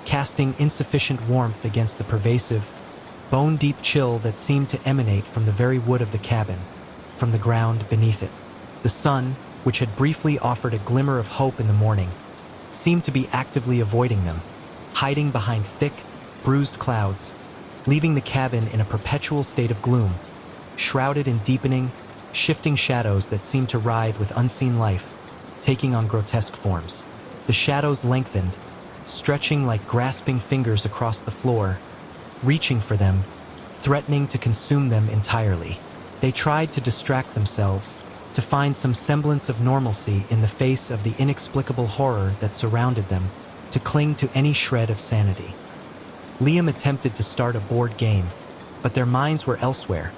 casting insufficient warmth against the pervasive, bone-deep chill that seemed to emanate from the very wood of the cabin, from the ground beneath it. The sun, which had briefly offered a glimmer of hope in the morning, seemed to be actively avoiding them, hiding behind thick, bruised clouds, leaving the cabin in a perpetual state of gloom, shrouded in deepening, shifting shadows that seemed to writhe with unseen life, taking on grotesque forms. The shadows lengthened, stretching like grasping fingers across the floor, reaching for them, threatening to consume them entirely. They tried to distract themselves, to find some semblance of normalcy in the face of the inexplicable horror that surrounded them, to cling to any shred of sanity. Liam attempted to start a board game, but their minds were elsewhere,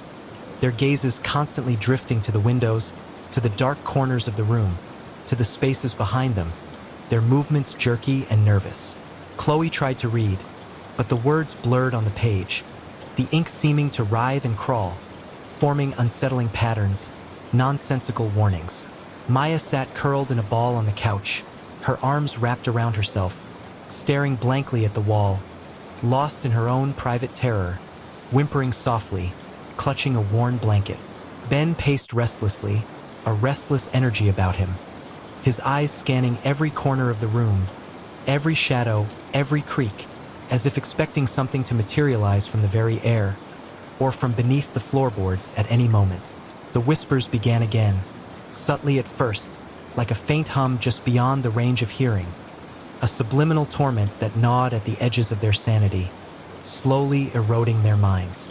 their gazes constantly drifting to the windows, to the dark corners of the room, to the spaces behind them, their movements jerky and nervous. Chloe tried to read, but the words blurred on the page, the ink seeming to writhe and crawl, forming unsettling patterns, nonsensical warnings. Maya sat curled in a ball on the couch, her arms wrapped around herself, staring blankly at the wall, lost in her own private terror, whimpering softly, clutching a worn blanket. Ben paced restlessly, a restless energy about him, his eyes scanning every corner of the room, every shadow, every creak, as if expecting something to materialize from the very air, or from beneath the floorboards at any moment. The whispers began again, subtly at first, like a faint hum just beyond the range of hearing, a subliminal torment that gnawed at the edges of their sanity, slowly eroding their minds.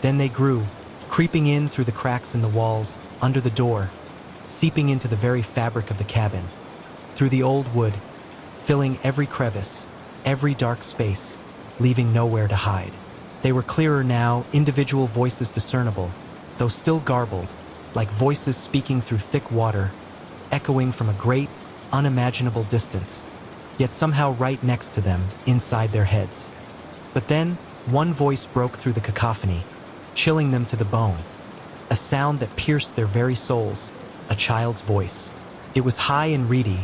Then they grew, creeping in through the cracks in the walls, under the door, seeping into the very fabric of the cabin, through the old wood, filling every crevice, every dark space, leaving nowhere to hide. They were clearer now, individual voices discernible, though still garbled, like voices speaking through thick water, echoing from a great, unimaginable distance, yet somehow right next to them, inside their heads. But then, one voice broke through the cacophony, chilling them to the bone, a sound that pierced their very souls, a child's voice. It was high and reedy,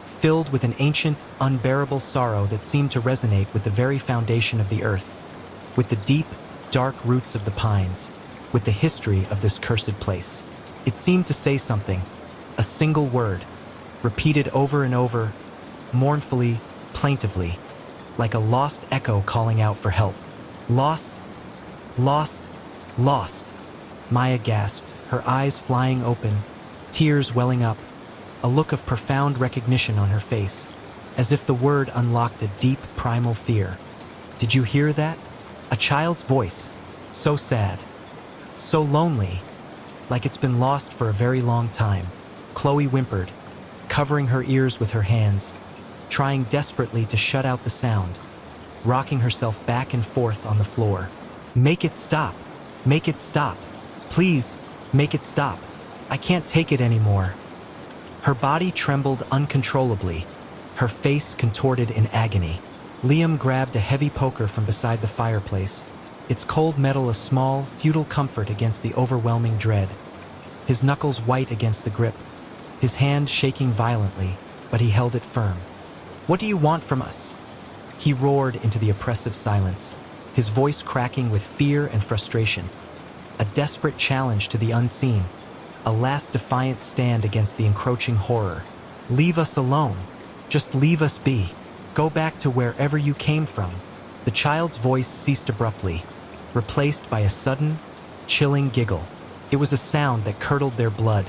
filled with an ancient, unbearable sorrow that seemed to resonate with the very foundation of the earth, with the deep, dark roots of the pines, with the history of this cursed place. It seemed to say something, a single word, repeated over and over, mournfully, plaintively, like a lost echo calling out for help. Lost, lost, lost, Maya gasped, her eyes flying open, tears welling up, a look of profound recognition on her face, as if the word unlocked a deep, primal fear. Did you hear that? A child's voice, so sad, so lonely, like it's been lost for a very long time. Chloe whimpered, covering her ears with her hands, trying desperately to shut out the sound, rocking herself back and forth on the floor. Make it stop! Make it stop! Please, make it stop! I can't take it anymore. Her body trembled uncontrollably, her face contorted in agony. Liam grabbed a heavy poker from beside the fireplace, its cold metal a small, futile comfort against the overwhelming dread. His knuckles white against the grip, his hand shaking violently, but he held it firm. What do you want from us?" He roared into the oppressive silence, his voice cracking with fear and frustration. A desperate challenge to the unseen, a last defiant stand against the encroaching horror. "Leave us alone. Just leave us be. Go back to wherever you came from." The child's voice ceased abruptly, replaced by a sudden, chilling giggle. It was a sound that curdled their blood,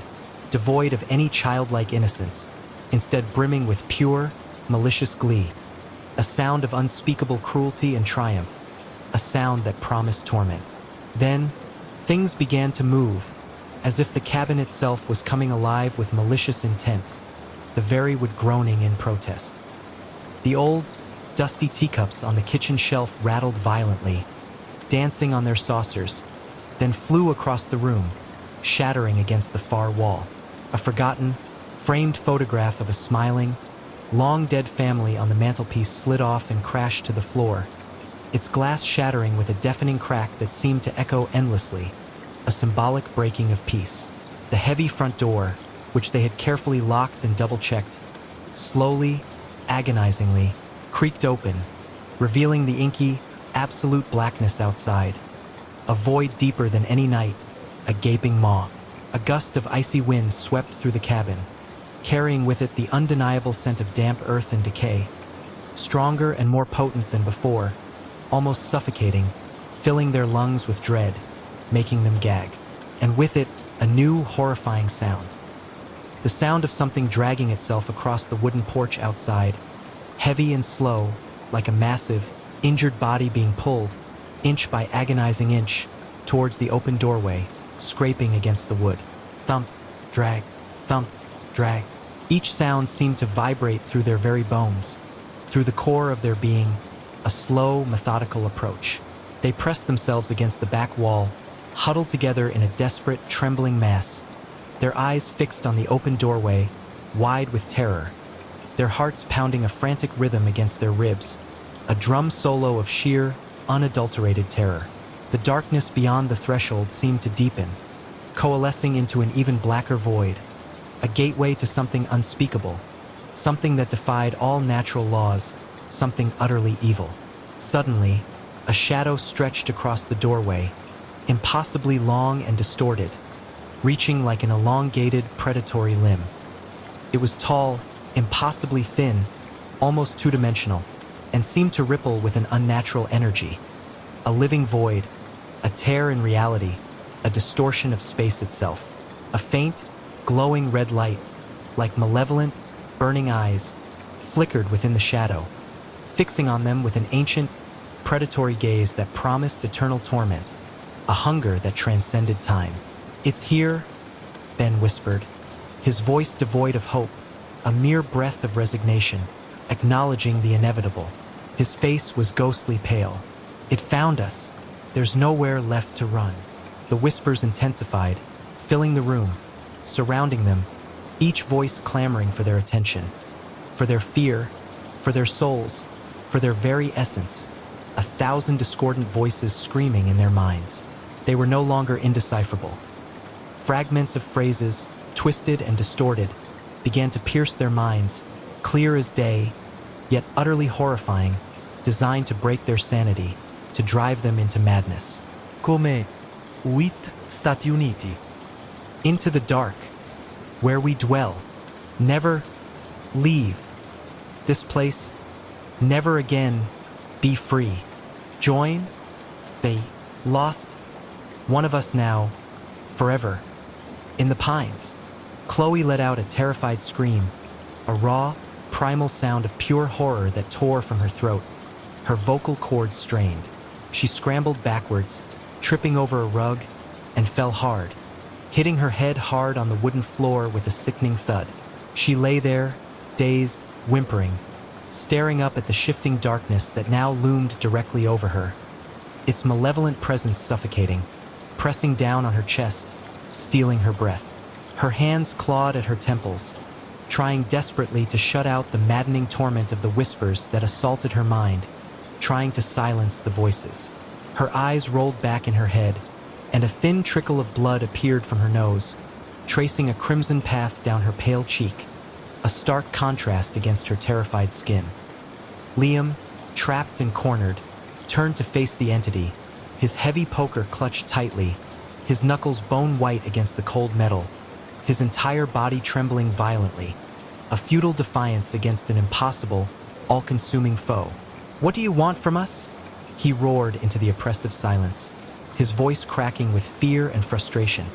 devoid of any childlike innocence, instead brimming with pure, malicious glee. A sound of unspeakable cruelty and triumph, a sound that promised torment. Then, things began to move, as if the cabin itself was coming alive with malicious intent, the very wood groaning in protest. The old, dusty teacups on the kitchen shelf rattled violently, dancing on their saucers, then flew across the room, shattering against the far wall. A forgotten, framed photograph of a smiling, long-dead family on the mantelpiece slid off and crashed to the floor, its glass shattering with a deafening crack that seemed to echo endlessly, a symbolic breaking of peace. The heavy front door, which they had carefully locked and double-checked, slowly, agonizingly, creaked open, revealing the inky, absolute blackness outside. A void deeper than any night, a gaping maw. A gust of icy wind swept through the cabin, carrying with it the undeniable scent of damp earth and decay, stronger and more potent than before, almost suffocating, filling their lungs with dread, making them gag. And with it, a new, horrifying sound. The sound of something dragging itself across the wooden porch outside, heavy and slow, like a massive, injured body being pulled, inch by agonizing inch, towards the open doorway, scraping against the wood. Thump, drag, thump, drag. Each sound seemed to vibrate through their very bones, through the core of their being, a slow, methodical approach. They pressed themselves against the back wall, huddled together in a desperate, trembling mass, their eyes fixed on the open doorway, wide with terror, their hearts pounding a frantic rhythm against their ribs, a drum solo of sheer, unadulterated terror. The darkness beyond the threshold seemed to deepen, coalescing into an even blacker void, a gateway to something unspeakable, something that defied all natural laws, something utterly evil. Suddenly, a shadow stretched across the doorway, impossibly long and distorted, reaching like an elongated, predatory limb. It was tall, impossibly thin, almost two-dimensional, and seemed to ripple with an unnatural energy. A living void, a tear in reality, a distortion of space itself. A faint, glowing red light, like malevolent, burning eyes, flickered within the shadow, fixing on them with an ancient, predatory gaze that promised eternal torment, a hunger that transcended time. "It's here," Ben whispered, his voice devoid of hope, a mere breath of resignation, acknowledging the inevitable. His face was ghostly pale. "It found us. There's nowhere left to run." The whispers intensified, filling the room, surrounding them, each voice clamoring for their attention, for their fear, for their souls, for their very essence, 1,000 discordant voices screaming in their minds. They were no longer indecipherable. Fragments of phrases, twisted and distorted, began to pierce their minds, clear as day, yet utterly horrifying, designed to break their sanity, to drive them into madness. "Come uit Stati Uniti." Into the dark, where we dwell, never leave. This place, never again be free. Join, they lost, one of us now, forever. In the pines, Chloe let out a terrified scream, a raw, primal sound of pure horror that tore from her throat. Her vocal cords strained. She scrambled backwards, tripping over a rug, and fell hard, hitting her head hard on the wooden floor with a sickening thud. She lay there, dazed, whimpering, staring up at the shifting darkness that now loomed directly over her, its malevolent presence suffocating, pressing down on her chest, stealing her breath. Her hands clawed at her temples, trying desperately to shut out the maddening torment of the whispers that assaulted her mind, trying to silence the voices. Her eyes rolled back in her head, and a thin trickle of blood appeared from her nose, tracing a crimson path down her pale cheek, a stark contrast against her terrified skin. Liam, trapped and cornered, turned to face the entity, his heavy poker clutched tightly, his knuckles bone-white against the cold metal, his entire body trembling violently, a futile defiance against an impossible, all-consuming foe. "What do you want from us?" he roared into the oppressive silence, his voice cracking with fear and frustration.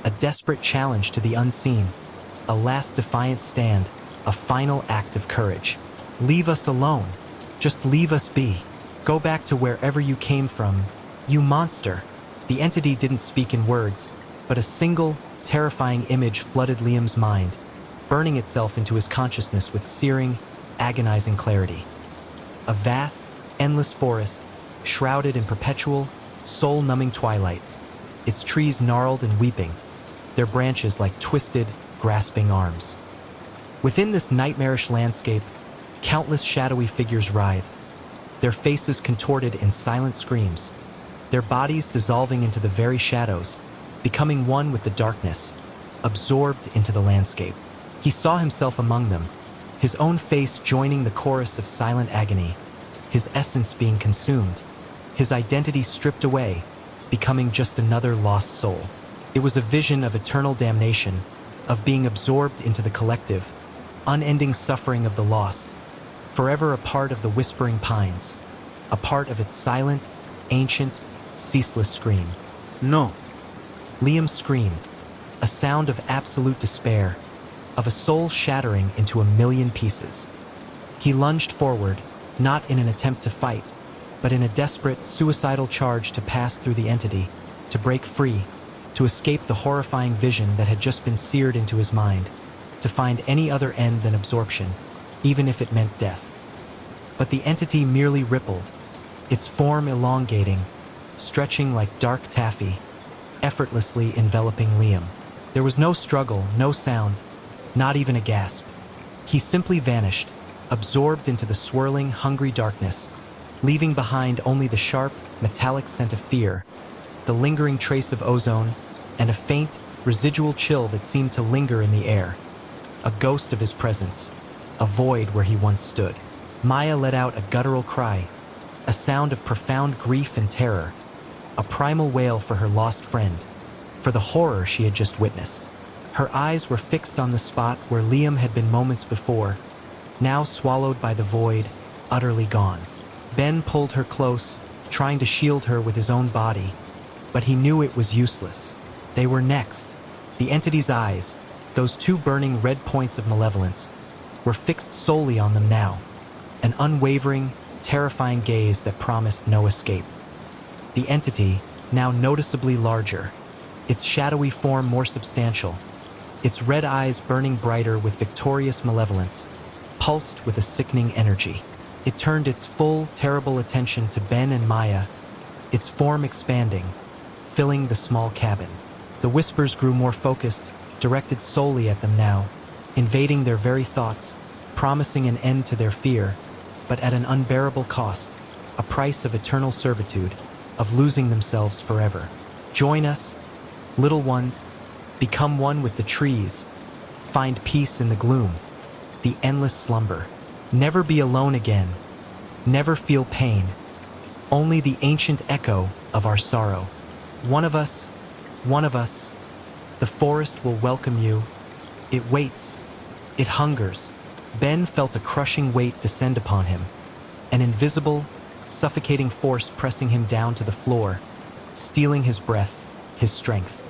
A desperate challenge to the unseen, a last defiant stand, a final act of courage. "Leave us alone. Just leave us be. Go back to wherever you came from, you monster." The entity didn't speak in words, but a single, terrifying image flooded Liam's mind, burning itself into his consciousness with searing, agonizing clarity. A vast, endless forest, shrouded in perpetual, soul-numbing twilight, its trees gnarled and weeping, their branches like twisted, grasping arms. Within this nightmarish landscape, countless shadowy figures writhed, their faces contorted in silent screams, their bodies dissolving into the very shadows, becoming one with the darkness, absorbed into the landscape. He saw himself among them, his own face joining the chorus of silent agony, his essence being consumed, his identity stripped away, becoming just another lost soul. It was a vision of eternal damnation, of being absorbed into the collective, unending suffering of the lost, forever a part of the whispering pines, a part of its silent, ancient, ceaseless scream. "No!" Liam screamed, a sound of absolute despair, of a soul shattering into a million pieces. He lunged forward, not in an attempt to fight, but in a desperate, suicidal charge to pass through the entity, to break free, to escape the horrifying vision that had just been seared into his mind, to find any other end than absorption, even if it meant death. But the entity merely rippled, its form elongating, stretching like dark taffy, effortlessly enveloping Liam. There was no struggle, no sound, not even a gasp. He simply vanished, absorbed into the swirling, hungry darkness, leaving behind only the sharp, metallic scent of fear, the lingering trace of ozone, and a faint, residual chill that seemed to linger in the air. A ghost of his presence, a void where he once stood. Maya let out a guttural cry, a sound of profound grief and terror, a primal wail for her lost friend, for the horror she had just witnessed. Her eyes were fixed on the spot where Liam had been moments before, now swallowed by the void, utterly gone. Ben pulled her close, trying to shield her with his own body, but he knew it was useless. They were next. The entity's eyes, those two burning red points of malevolence, were fixed solely on them now, an unwavering, terrifying gaze that promised no escape. The entity, now noticeably larger, its shadowy form more substantial, its red eyes burning brighter with victorious malevolence, pulsed with a sickening energy. It turned its full, terrible attention to Ben and Maya, its form expanding, filling the small cabin. The whispers grew more focused, directed solely at them now, invading their very thoughts, promising an end to their fear, but at an unbearable cost, a price of eternal servitude, of losing themselves forever. Join us, little ones, become one with the trees, find peace in the gloom, the endless slumber. Never be alone again, never feel pain, only the ancient echo of our sorrow. One of us, the forest will welcome you. It waits, it hungers. Ben felt a crushing weight descend upon him, an invisible, suffocating force pressing him down to the floor, stealing his breath, his strength.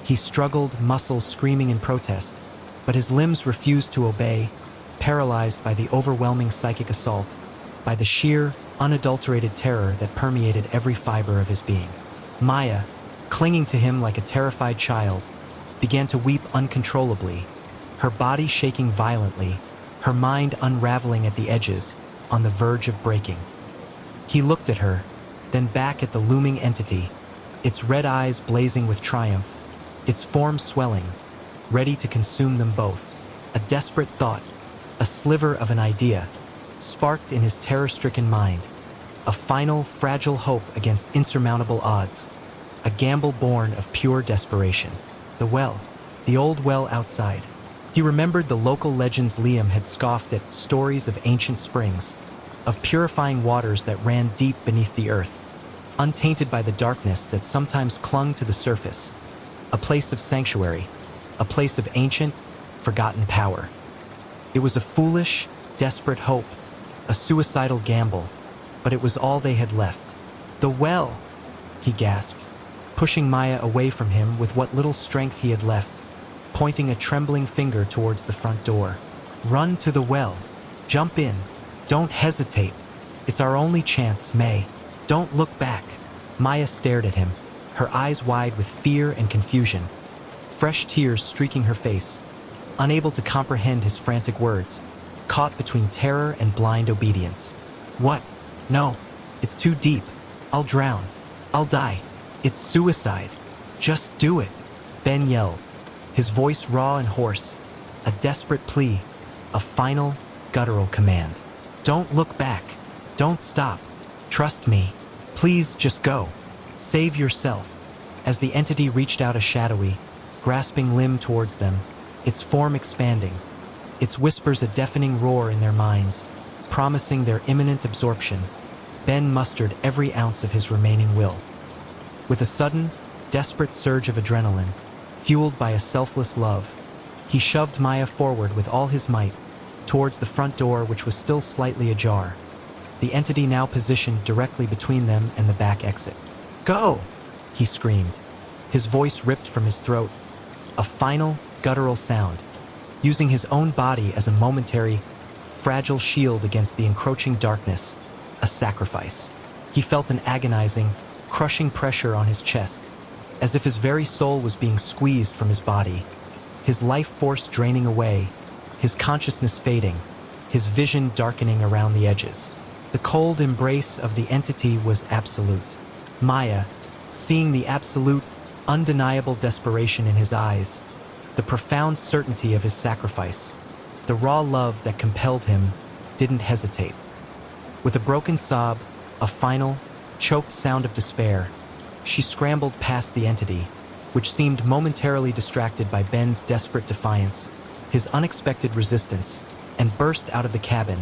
He struggled, muscles screaming in protest, but his limbs refused to obey, paralyzed by the overwhelming psychic assault, by the sheer, unadulterated terror that permeated every fiber of his being. Maya, clinging to him like a terrified child, began to weep uncontrollably, her body shaking violently, her mind unraveling at the edges, on the verge of breaking. He looked at her, then back at the looming entity, its red eyes blazing with triumph, its form swelling, ready to consume them both. A desperate thought, a sliver of an idea, sparked in his terror-stricken mind, a final, fragile hope against insurmountable odds, a gamble born of pure desperation. The well, the old well outside, He remembered the local legends Liam had scoffed at, stories of ancient springs, of purifying waters that ran deep beneath the earth, untainted by the darkness that sometimes clung to the surface. A place of sanctuary, a place of ancient, forgotten power. It was a foolish, desperate hope, a suicidal gamble, but it was all they had left. The well, he gasped, pushing Maya away from him with what little strength he had left, pointing a trembling finger towards the front door. Run to the well. Jump in. Don't hesitate. It's our only chance, May. Don't look back. Maya stared at him, her eyes wide with fear and confusion, fresh tears streaking her face, unable to comprehend his frantic words, caught between terror and blind obedience. What? No. It's too deep. I'll drown. I'll die. It's suicide. Just do it, Ben yelled, his voice raw and hoarse, a desperate plea, a final, guttural command. Don't look back. Don't stop. Trust me. Please just go. Save yourself. As the entity reached out a shadowy, grasping limb towards them, its form expanding, its whispers a deafening roar in their minds, promising their imminent absorption, Ben mustered every ounce of his remaining will. With a sudden, desperate surge of adrenaline, fueled by a selfless love, he shoved Maya forward with all his might, towards the front door which was still slightly ajar, the entity now positioned directly between them and the back exit. Go! He screamed, his voice ripped from his throat, a final, guttural sound, using his own body as a momentary, fragile shield against the encroaching darkness, a sacrifice. He felt an agonizing, crushing pressure on his chest, as if his very soul was being squeezed from his body, his life force draining away, his consciousness fading, his vision darkening around the edges. The cold embrace of the entity was absolute. Maya, seeing the absolute, undeniable desperation in his eyes, the profound certainty of his sacrifice, the raw love that compelled him, didn't hesitate. With a broken sob, a final, choked sound of despair, she scrambled past the entity, which seemed momentarily distracted by Ben's desperate defiance, his unexpected resistance, and burst out of the cabin,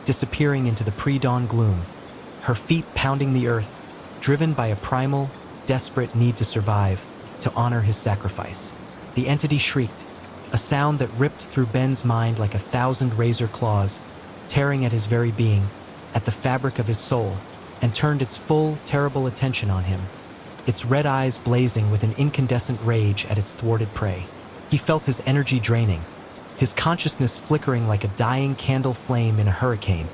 disappearing into the pre-dawn gloom, her feet pounding the earth, driven by a primal, desperate need to survive, to honor his sacrifice. The entity shrieked, a sound that ripped through Ben's mind like 1,000 razor claws, tearing at his very being, at the fabric of his soul, and turned its full, terrible attention on him, its red eyes blazing with an incandescent rage at its thwarted prey. He felt his energy draining, his consciousness flickering like a dying candle flame in a hurricane,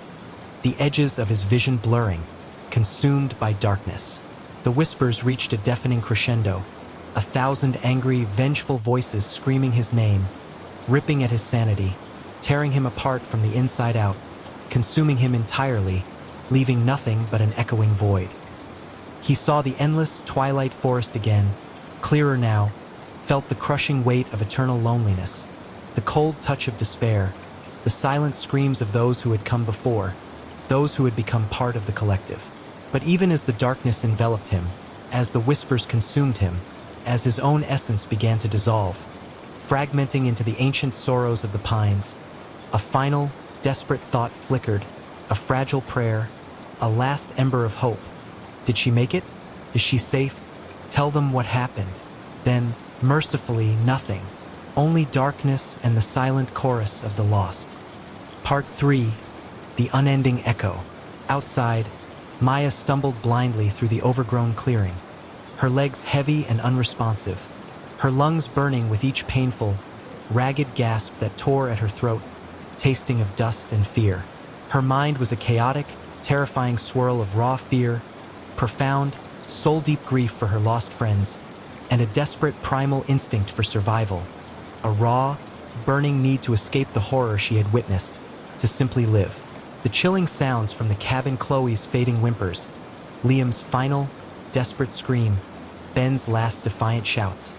the edges of his vision blurring, consumed by darkness. The whispers reached a deafening crescendo, 1,000 angry, vengeful voices screaming his name, ripping at his sanity, tearing him apart from the inside out, consuming him entirely, leaving nothing but an echoing void. He saw the endless twilight forest again, clearer now, felt the crushing weight of eternal loneliness, the cold touch of despair, the silent screams of those who had come before, those who had become part of the collective. But even as the darkness enveloped him, as the whispers consumed him, as his own essence began to dissolve, fragmenting into the ancient sorrows of the pines, a final, desperate thought flickered, a fragile prayer, a last ember of hope. Did she make it? Is she safe? Tell them what happened. Then, mercifully, nothing. Only darkness and the silent chorus of the lost. Part 3. The unending echo. Outside, Maya stumbled blindly through the overgrown clearing, her legs heavy and unresponsive, her lungs burning with each painful, ragged gasp that tore at her throat, tasting of dust and fear. Her mind was a chaotic, terrifying swirl of raw fear, profound, soul-deep grief for her lost friends, and a desperate primal instinct for survival, a raw, burning need to escape the horror she had witnessed, to simply live. The chilling sounds from the cabin, Chloe's fading whimpers, Liam's final, desperate scream, Ben's last defiant shouts.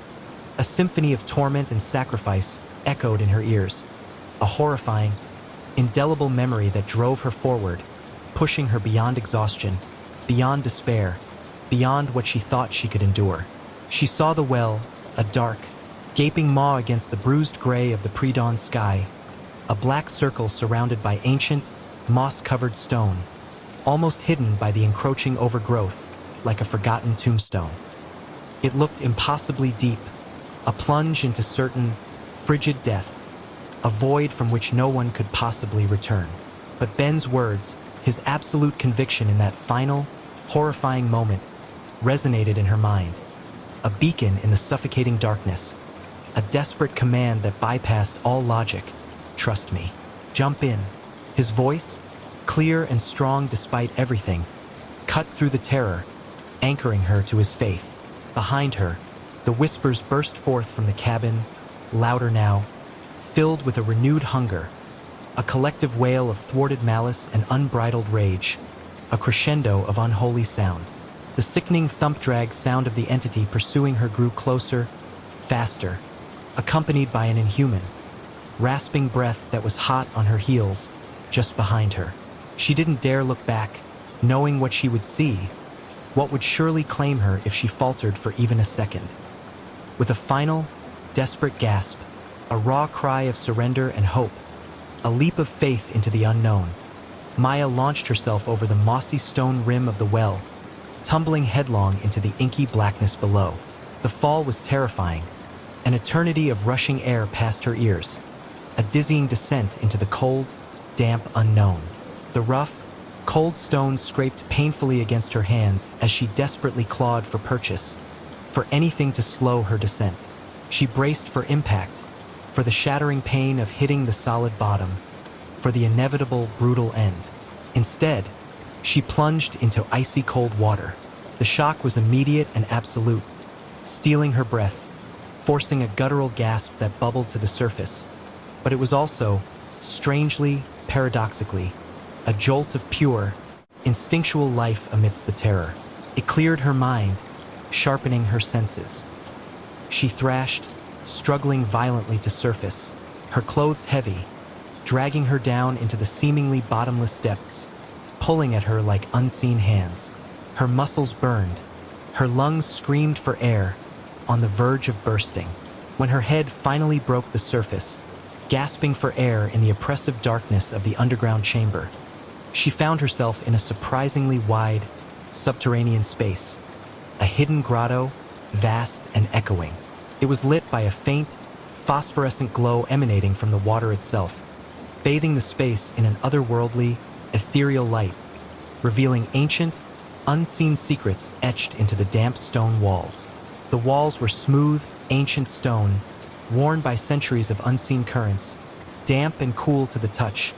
A symphony of torment and sacrifice echoed in her ears, a horrifying, indelible memory that drove her forward, pushing her beyond exhaustion, beyond despair, beyond what she thought she could endure. She saw the well, a dark, Gaping maw against the bruised gray of the pre-dawn sky, a black circle surrounded by ancient, moss-covered stone, almost hidden by the encroaching overgrowth, like a forgotten tombstone. It looked impossibly deep, a plunge into certain, frigid death, a void from which no one could possibly return. But Ben's words, his absolute conviction in that final, horrifying moment, resonated in her mind. A beacon in the suffocating darkness, a desperate command that bypassed all logic. Trust me. Jump in. His voice, clear and strong despite everything, cut through the terror, anchoring her to his faith. Behind her, the whispers burst forth from the cabin, louder now, filled with a renewed hunger, a collective wail of thwarted malice and unbridled rage, a crescendo of unholy sound. The sickening thump-drag sound of the entity pursuing her grew closer, faster, accompanied by an inhuman, rasping breath that was hot on her heels, just behind her. She didn't dare look back, knowing what she would see, what would surely claim her if she faltered for even a second. With a final, desperate gasp, a raw cry of surrender and hope, a leap of faith into the unknown, Maya launched herself over the mossy stone rim of the well, tumbling headlong into the inky blackness below. The fall was terrifying, an eternity of rushing air past her ears, a dizzying descent into the cold, damp unknown. The rough, cold stones scraped painfully against her hands as she desperately clawed for purchase, for anything to slow her descent. She braced for impact, for the shattering pain of hitting the solid bottom, for the inevitable, brutal end. Instead, she plunged into icy cold water. The shock was immediate and absolute, stealing her breath, forcing a guttural gasp that bubbled to the surface. But it was also, strangely, paradoxically, a jolt of pure, instinctual life amidst the terror. It cleared her mind, sharpening her senses. She thrashed, struggling violently to surface, her clothes heavy, dragging her down into the seemingly bottomless depths, pulling at her like unseen hands. Her muscles burned, her lungs screamed for air, on the verge of bursting. When her head finally broke the surface, gasping for air in the oppressive darkness of the underground chamber, she found herself in a surprisingly wide, subterranean space, a hidden grotto, vast and echoing. It was lit by a faint, phosphorescent glow emanating from the water itself, bathing the space in an otherworldly, ethereal light, revealing ancient, unseen secrets etched into the damp stone walls. The walls were smooth, ancient stone, worn by centuries of unseen currents, damp and cool to the touch,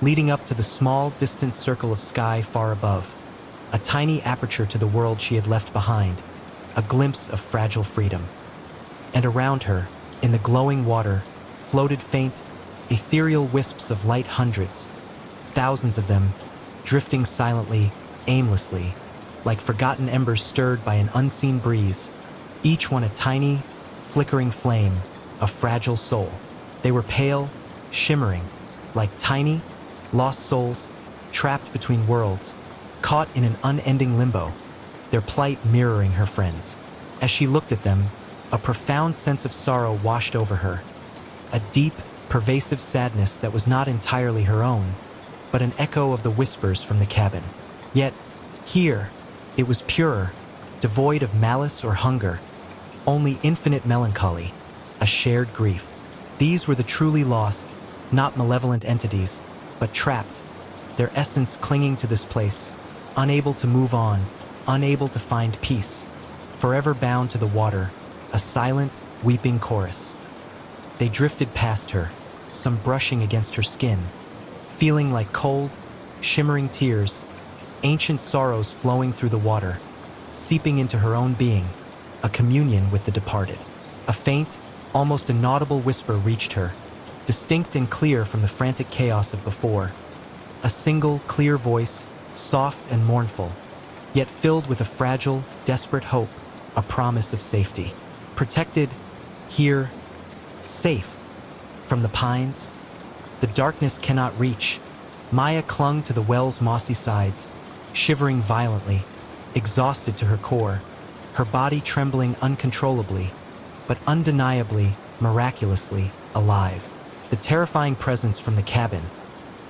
leading up to the small, distant circle of sky far above, a tiny aperture to the world she had left behind, a glimpse of fragile freedom. And around her, in the glowing water, floated faint, ethereal wisps of light, hundreds, thousands of them, drifting silently, aimlessly, like forgotten embers stirred by an unseen breeze, each one a tiny, flickering flame, a fragile soul. They were pale, shimmering, like tiny, lost souls, trapped between worlds, caught in an unending limbo, their plight mirroring her friends. As she looked at them, a profound sense of sorrow washed over her, a deep, pervasive sadness that was not entirely her own, but an echo of the whispers from the cabin. Yet, here, it was purer, devoid of malice or hunger, only infinite melancholy, a shared grief. These were the truly lost, not malevolent entities, but trapped, their essence clinging to this place, unable to move on, unable to find peace, forever bound to the water, a silent, weeping chorus. They drifted past her, some brushing against her skin, feeling like cold, shimmering tears, ancient sorrows flowing through the water, seeping into her own being, a communion with the departed. A faint, almost inaudible whisper reached her, distinct and clear from the frantic chaos of before. A single, clear voice, soft and mournful, yet filled with a fragile, desperate hope, a promise of safety. Protected, here, safe. From the pines, the darkness cannot reach. Maya clung to the well's mossy sides, shivering violently, exhausted to her core, her body trembling uncontrollably, but undeniably, miraculously, alive. The terrifying presence from the cabin,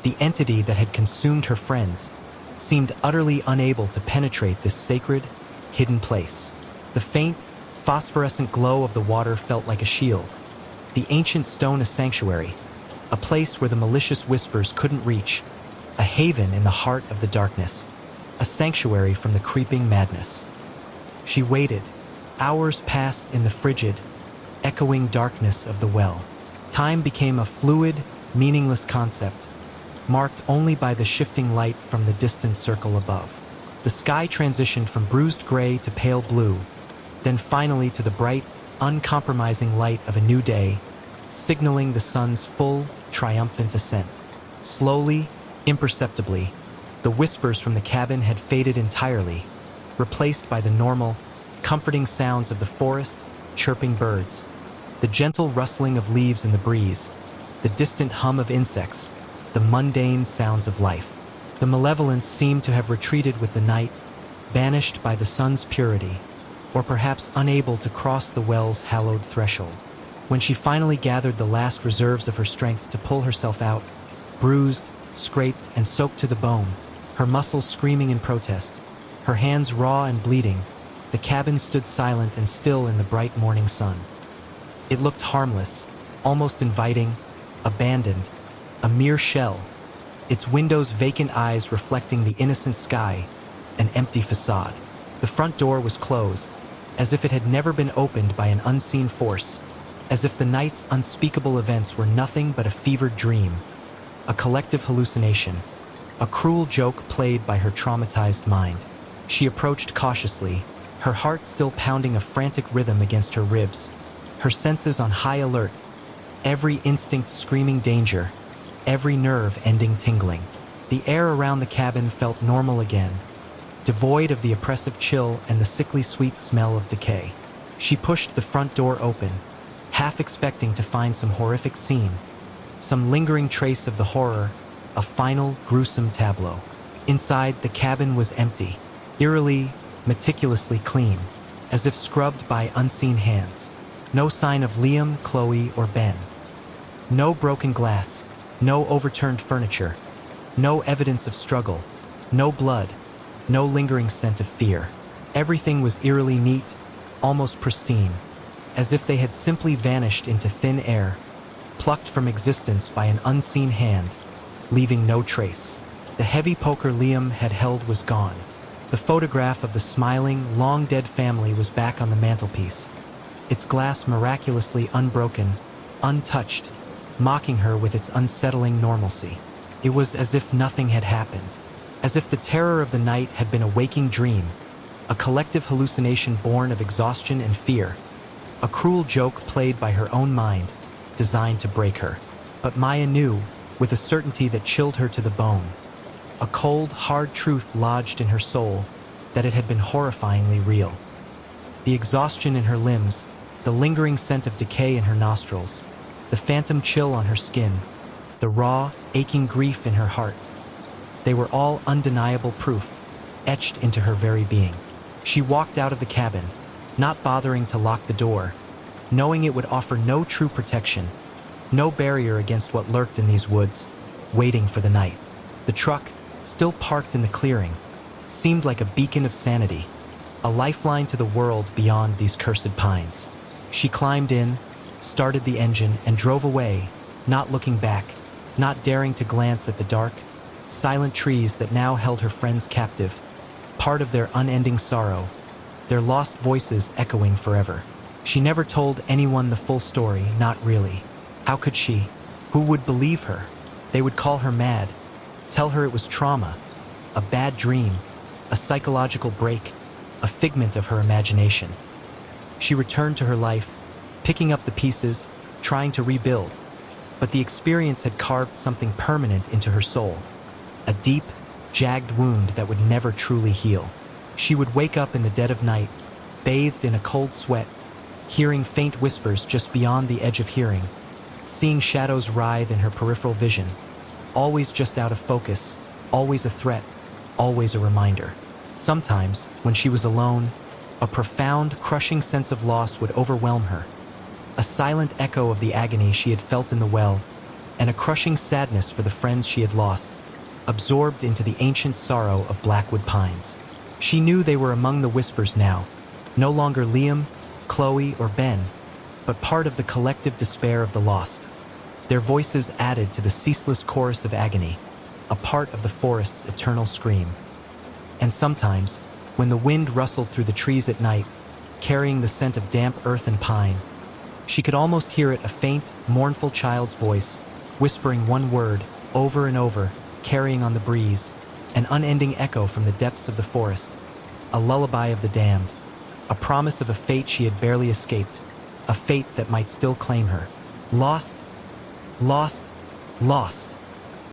the entity that had consumed her friends, seemed utterly unable to penetrate this sacred, hidden place. The faint, phosphorescent glow of the water felt like a shield. The ancient stone a sanctuary, a place where the malicious whispers couldn't reach, a haven in the heart of the darkness, a sanctuary from the creeping madness. She waited. Hours passed in the frigid, echoing darkness of the well. Time became a fluid, meaningless concept, marked only by the shifting light from the distant circle above. The sky transitioned from bruised gray to pale blue, then finally to the bright, uncompromising light of a new day, signaling the sun's full, triumphant ascent. Slowly, imperceptibly, the whispers from the cabin had faded entirely, replaced by the normal, comforting sounds of the forest, chirping birds, the gentle rustling of leaves in the breeze, the distant hum of insects, the mundane sounds of life. The malevolence seemed to have retreated with the night, banished by the sun's purity, or perhaps unable to cross the well's hallowed threshold. When she finally gathered the last reserves of her strength to pull herself out, bruised, scraped, and soaked to the bone, her muscles screaming in protest, her hands raw and bleeding, the cabin stood silent and still in the bright morning sun. It looked harmless, almost inviting, abandoned, a mere shell, its windows' vacant eyes reflecting the innocent sky, an empty facade. The front door was closed, as if it had never been opened by an unseen force, as if the night's unspeakable events were nothing but a fevered dream, a collective hallucination, a cruel joke played by her traumatized mind. She approached cautiously, her heart still pounding a frantic rhythm against her ribs, her senses on high alert, every instinct screaming danger, every nerve ending tingling. The air around the cabin felt normal again, devoid of the oppressive chill and the sickly sweet smell of decay. She pushed the front door open, half expecting to find some horrific scene, some lingering trace of the horror, a final, gruesome tableau. Inside, the cabin was empty, eerily, meticulously clean, as if scrubbed by unseen hands. No sign of Liam, Chloe, or Ben. No broken glass, no overturned furniture, no evidence of struggle, no blood, no lingering scent of fear. Everything was eerily neat, almost pristine, as if they had simply vanished into thin air, plucked from existence by an unseen hand, leaving no trace. The heavy poker Liam had held was gone. The photograph of the smiling, long-dead family was back on the mantelpiece, its glass miraculously unbroken, untouched, mocking her with its unsettling normalcy. It was as if nothing had happened, as if the terror of the night had been a waking dream, a collective hallucination born of exhaustion and fear, a cruel joke played by her own mind, designed to break her. But Maya knew, with a certainty that chilled her to the bone, a cold, hard truth lodged in her soul, that it had been horrifyingly real. The exhaustion in her limbs, the lingering scent of decay in her nostrils, the phantom chill on her skin, the raw, aching grief in her heart, they were all undeniable proof, etched into her very being. She walked out of the cabin, not bothering to lock the door, knowing it would offer no true protection, no barrier against what lurked in these woods, waiting for the night. The truck, still parked in the clearing, seemed like a beacon of sanity, a lifeline to the world beyond these cursed pines. She climbed in, started the engine, and drove away, not looking back, not daring to glance at the dark, silent trees that now held her friends captive, part of their unending sorrow, their lost voices echoing forever. She never told anyone the full story, not really. How could she? Who would believe her? They would call her mad, tell her it was trauma, a bad dream, a psychological break, a figment of her imagination. She returned to her life, picking up the pieces, trying to rebuild, but the experience had carved something permanent into her soul, a deep, jagged wound that would never truly heal. She would wake up in the dead of night, bathed in a cold sweat, hearing faint whispers just beyond the edge of hearing, seeing shadows writhe in her peripheral vision, always just out of focus, always a threat, always a reminder. Sometimes, when she was alone, a profound, crushing sense of loss would overwhelm her, a silent echo of the agony she had felt in the well, and a crushing sadness for the friends she had lost, absorbed into the ancient sorrow of Blackwood Pines. She knew they were among the whispers now, no longer Liam, Chloe, or Ben, but part of the collective despair of the lost. Their voices added to the ceaseless chorus of agony, a part of the forest's eternal scream. And sometimes, when the wind rustled through the trees at night, carrying the scent of damp earth and pine, she could almost hear it, a faint, mournful child's voice, whispering one word over and over, carrying on the breeze, an unending echo from the depths of the forest, a lullaby of the damned, a promise of a fate she had barely escaped, a fate that might still claim her. Lost, lost, lost.